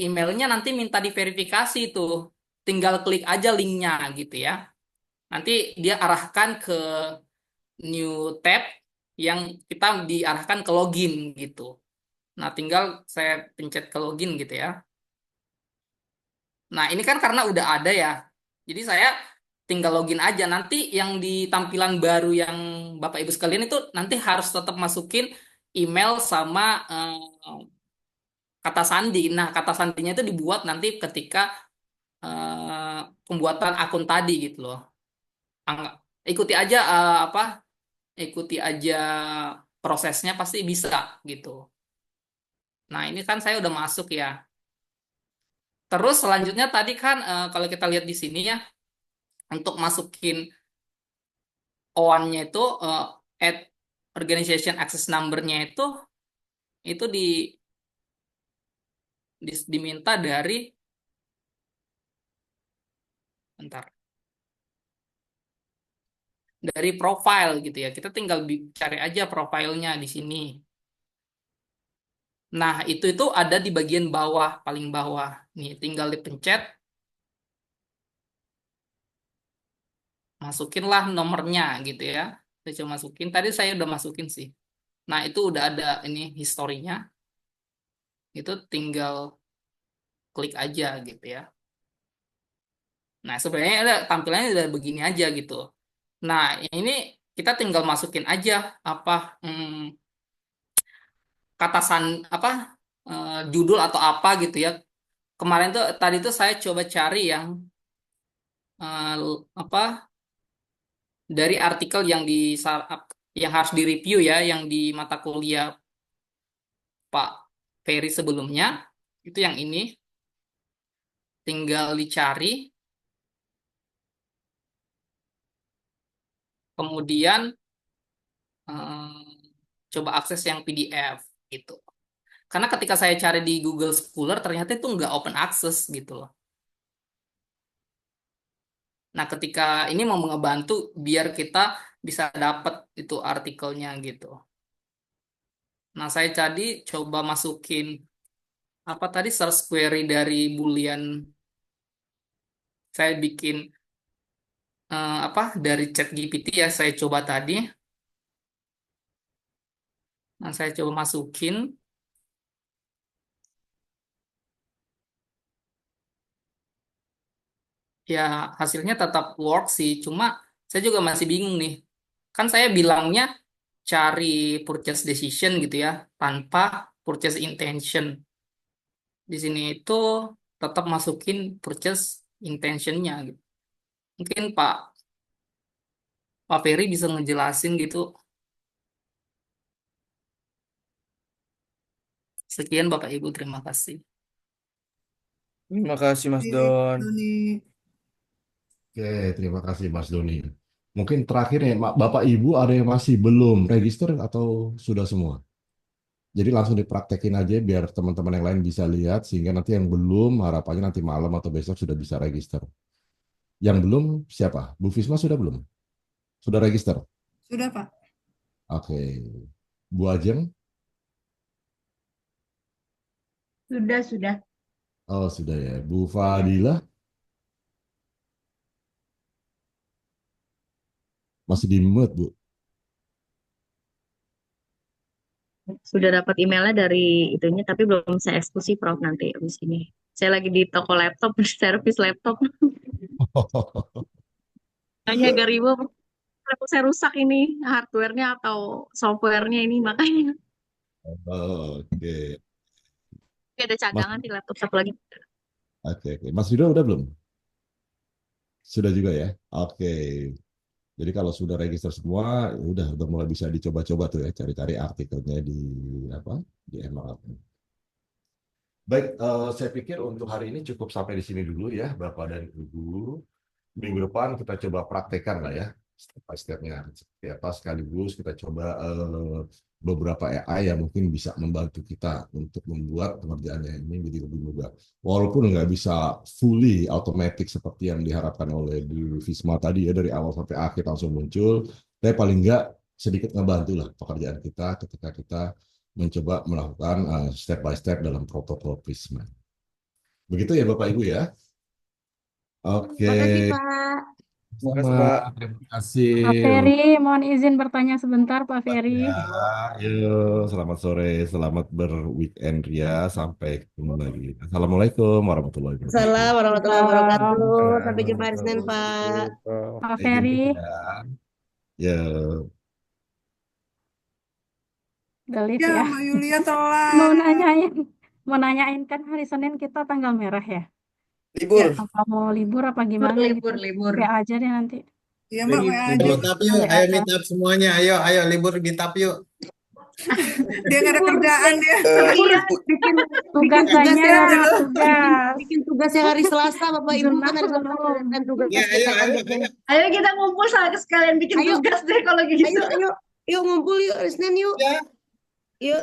emailnya nanti minta diverifikasi tuh, tinggal klik aja linknya gitu ya. Nanti dia arahkan ke new tab yang kita diarahkan ke login gitu. Nah, tinggal saya pencet ke login gitu ya. Nah, ini kan karena udah ada ya. Jadi saya tinggal login aja. Nanti yang di tampilan baru yang Bapak Ibu sekalian itu nanti harus tetap masukin email sama kata sandi. Nah, kata sandinya itu dibuat nanti ketika pembuatan akun tadi gitu loh. Ang- Ikuti aja apa? Ikuti aja prosesnya pasti bisa gitu. Nah, ini kan saya udah masuk ya. Terus selanjutnya tadi kan kalau kita lihat di sini ya, untuk masukin OAN-nya itu add organization access number-nya itu diminta dari bentar, dari profile gitu ya. Kita tinggal cari aja profilnya di sini. Nah, itu ada di bagian bawah, paling bawah. Nih, tinggal dipencet, masukinlah nomornya gitu ya. Saya coba masukin. Tadi saya udah masukin sih. Nah, itu udah ada ini historinya. Itu tinggal klik aja gitu ya. Nah, sebenarnya tampilannya udah begini aja gitu. Nah, ini kita tinggal masukin aja apa apa judul atau apa gitu ya. Kemarin tadi saya coba cari yang apa dari artikel yang harus direview ya, yang di mata kuliah Pak Ferry sebelumnya, itu yang ini. Tinggal dicari, kemudian coba akses yang PDF gitu. Karena ketika saya cari di Google Scholar, ternyata itu nggak open access gitu loh. Nah, ketika ini mau ngebantu biar kita bisa dapat itu artikelnya gitu. Nah, saya tadi coba masukin apa tadi search query dari Boolean. Saya bikin apa dari ChatGPT ya, saya coba tadi. Nah, saya coba masukin. Ya, hasilnya tetap work sih. Cuma saya juga masih bingung nih. Kan saya bilangnya cari purchase decision gitu ya, tanpa purchase intention. Di sini itu tetap masukin purchase intentionnya gitu. Mungkin Pak Ferry bisa ngejelasin gitu. Sekian Bapak Ibu, terima kasih. Terima kasih Mas Jadi, Don. Doni. Oke, terima kasih Mas Doni. Mungkin terakhir nih, Bapak Ibu ada yang masih belum register atau sudah semua? Jadi langsung dipraktekin aja biar teman-teman yang lain bisa lihat sehingga nanti yang belum harapannya nanti malam atau besok sudah bisa register. Yang belum siapa? Bu Fisma sudah belum? Sudah register? Sudah, Pak. Oke. Bu Ajeng? Sudah. Oh, sudah ya. Bu Fadila? Masih di mute, Bu. Sudah dapat emailnya dari itunya, tapi belum saya eksekusi, Prof, nanti habis ini. Saya lagi di toko laptop, di servis laptop. Hanya agak ribet. Laptop saya rusak ini, hardware-nya atau software-nya ini, makanya. Oke. Tapi ada Mas, cadangan di laptop satu lagi. oke. Mas Ridho udah belum? Sudah juga ya? Oke. Jadi kalau sudah register semua, ya udah mulai bisa dicoba-coba tuh ya, cari-cari artikelnya di apa? Di MLab. Baik, saya pikir untuk hari ini cukup sampai di sini dulu ya, Bapak dan Ibu. Minggu depan kita coba praktekkan lah ya, step by step-nya. Seperti apa sekaligus kita coba beberapa AI yang mungkin bisa membantu kita untuk membuat pekerjaannya ini jadi lebih mudah. Walaupun nggak bisa fully automatic seperti yang diharapkan oleh Bu Fisma tadi ya, dari awal sampai akhir langsung muncul, tapi paling nggak sedikit ngebantu lah pekerjaan kita ketika kita mencoba melakukan step by step dalam protokol Prisma. Begitu ya Bapak Ibu ya. Oke. Terima kasih, Pak. Terima kasih Sama, Pak. terima kasih. Pak Ferry, mohon izin bertanya sebentar, Pak Ferry. Ya, yuk, selamat sore, selamat berweekend ya, sampai ketemu lagi. Assalamualaikum warahmatullahi wabarakatuh. Salam warahmatullahi wabarakatuh. Ya, Sampai jumpa hari Senin, Pak. Pak izin Ferry, ya. Ya, delete Ya, ya. Mbak Yulia Mau telat. nanyain kan hari Senin kita tanggal merah ya. Libur. Ya, Apa mau libur apa gimana gitu. Libur. WA aja deh nanti. iya Mbak, WA aja. Meet up yuk, ayo meet up semuanya, ayo libur meet up yuk. Dia nggak ada Libur kerjaan yang dia. libur Iya. bikin Tugas tugasnya aja, hari tugas. bikin tugasnya hari Selasa Bapak Ibu kan hari Selasa Belum. dan tugas Ya, ayo, PKL. ayo. Ayo kita ngumpul sekalian bikin Ayo. tugas deh kalau gitu. Yuk ngumpul yuk hari Senin yuk. Ya. Yuk.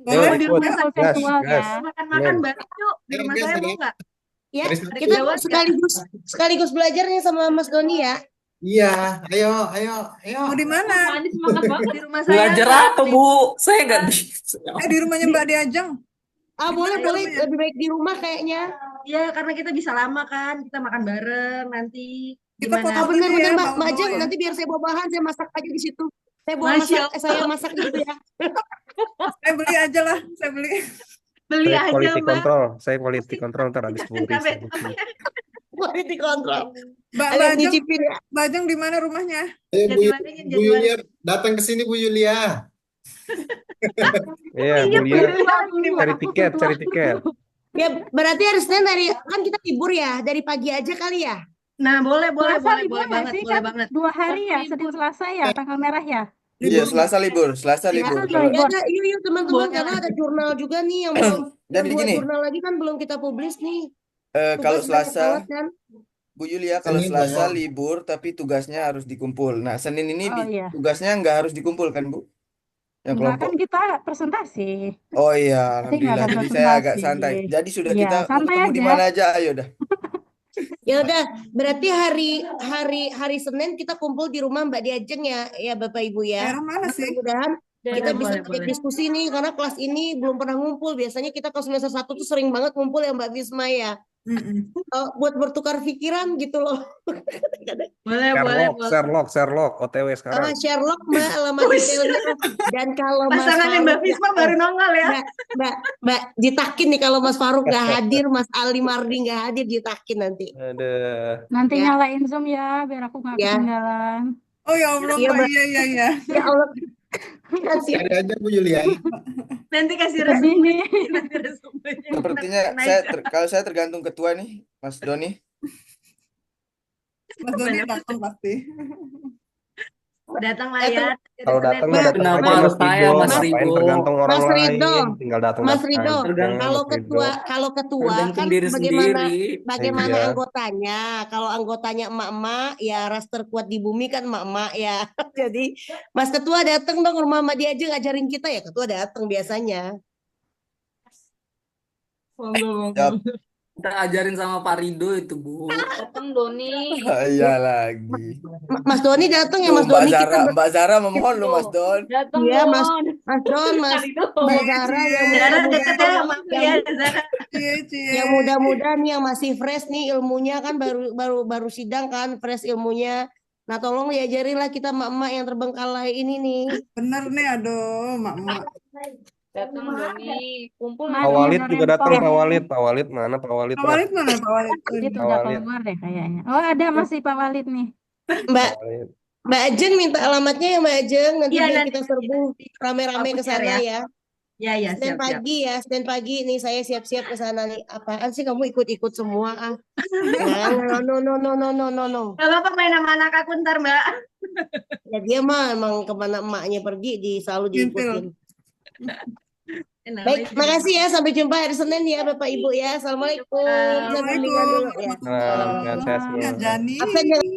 Boleh Di di rumah rumah. virtual ya. Makan-makan bareng yuk di rumah saya mau nggak? Ya, Hari Hari kita Jawa sekaligus belajarnya sama Mas Doni ya. Iya, ayo. Mau di mana? Semangat banget. di rumah saya Belajar Mbak. apa, Bu? Saya nggak bisa. Di rumahnya Mbak Diajeng. Boleh Di boleh rumahnya. lebih baik di rumah kayaknya. Iya karena kita bisa lama kan, kita makan bareng nanti. Kita Gimana? foto Bener dulu bener ya, Mbak bawa-bawa Ajeng ya. nanti biar saya bawa bahan saya masak aja di situ. Saya bawa Masya masak saya masak gitu ya. Saya beli aja lah, saya beli. Beli Saya aja quality Mbak. control, saya quality control ntar habis Jangan 10 ribu. capek-capek. Quality control. Mbak Alias Ajeng, nyicipin ya. Mbak Ajeng di mana rumahnya? Ayo Bu, Jatiwaringin, Bu Yulia Jatiwaringin. datang ke sini Bu Yulia. Iya, Iya, Bu Lia, Jatiwaringin. cari tiket, cari tiket. Ya berarti hari Senin kan kita libur ya dari pagi aja kali ya. Nah boleh Selasa libur boleh nggak banget, sih? boleh Kan banget. 2 hari ya, Senin Selasa ya, tanggal merah ya. Iya, Libur. Selasa libur. Ya, Libur. yuk teman-teman Boleh karena lah. ada jurnal juga nih yang belum Jadi yang 2 gini. jurnal lagi kan belum kita publis nih. Kalau Tugas banyak Selasa, banget kan. Bu Yulia, kalau Senin Selasa ya. libur tapi tugasnya harus dikumpul. Nah, Senin ini Oh iya. tugasnya nggak harus dikumpul kan Bu? Yang Enggak kelompok. kan kita presentasi. Oh iya, Berarti nggak alhamdulillah. ada Jadi saya agak presentasi. santai. Jadi sudah Iya, kita mau santai ketemu di aja. mana aja, ayo dah. Ya udah, berarti hari Senin kita kumpul di rumah Mbak Diajeng ya Bapak Ibu ya. Daerah mana sih? Mudah-mudahan kita bisa boleh. diskusi nih karena kelas ini belum pernah ngumpul. Biasanya kita kelas semester 1 tuh sering banget ngumpul ya Mbak Bisma ya. Buat bertukar pikiran gitu loh. Boleh. Sherlock, OTW sekarang. Sherlock Mbak alamat detailnya. Dan kalau Mas Pasangannya Mbak Faruk Fisma baru nongol ya. Mbak ditakin nih kalau Mas Faruk nggak hadir, Mas Ali Mardi nggak hadir, ditakin nanti. Ada. Nanti Ya. nyalain Zoom ya, biar aku nggak Ya. ketinggalan. Oh ya Allah, Iya, Mbak. Mbak. Iya. Ya Allah. Kasih. Cari aja Bu Yulia. Nanti kasih Sedih resume. nih. Nanti resumenya. Sepertinya kalau saya tergantung ketua nih, Mas Doni. Mas Doni datang pasti. Datang lah ya. Kalau datang mah datang Kenapa aja harus Mas saya, Ridho, Mas ngapain Ridho? tergantung orang Mas Ridho. lain, tinggal datang. Mas Ridho, Tergantung kalau Mas Ridho. ketua Tergantung kan diri bagaimana sendiri. Iya. anggotanya? Kalau anggotanya emak-emak, ya ras terkuat di bumi kan emak-emak ya. Jadi Mas Ketua datang dong ke rumah Mama dia aja ngajarin kita ya. Ketua datang biasanya. Siap. Kita ajarin sama Pak Rido itu, Bu. Datang Doni. Iya lagi. Mas Doni datang ya Tuh, Mas Doni kita Mbak Zara memohon lu Mas Don. Datang Iya, Mas Don. Don, Mas Mbak Zara yang Zara muda-muda deket ya sama aku ya. Zara. Cie. yang muda-muda nih yang masih fresh nih ilmunya kan baru sidang kan fresh ilmunya. Nah tolong diajarin lah kita emak-emak yang terbengkalai ini nih. Bener nih, aduh, mak. Datang Doni. Kumpul Pak Mari, Walid juga Lorenzo. datang, Pak Walid. Pak Walid mana Pak Walid? Pak Walid mana, Pak Walid? Itu Pak udah Walid. keluar deh kayaknya. Oh ada masih Pak Walid nih. Mbak Pak Walid. Mbak Ajeng minta alamatnya ya Mbak Ajeng nanti Iya, biar nanti kita serbu rame-rame aku ke share sana ya. ya. Ya, Senin siap. pagi ya, Senin pagi nih saya siap-siap ke sana nih. Apaan sih kamu ikut-ikut semua ah? No. Gak apa-apa main sama anak aku ntar, Mbak. Ya dia mah emang kemana emaknya pergi selalu diikutin. Baik, makasih ya. Sampai jumpa hari Senin ya Bapak Ibu ya. Assalamualaikum. Saya pamit dulu ya. Nah, sehat semua. Ya, Jani. Absen jangan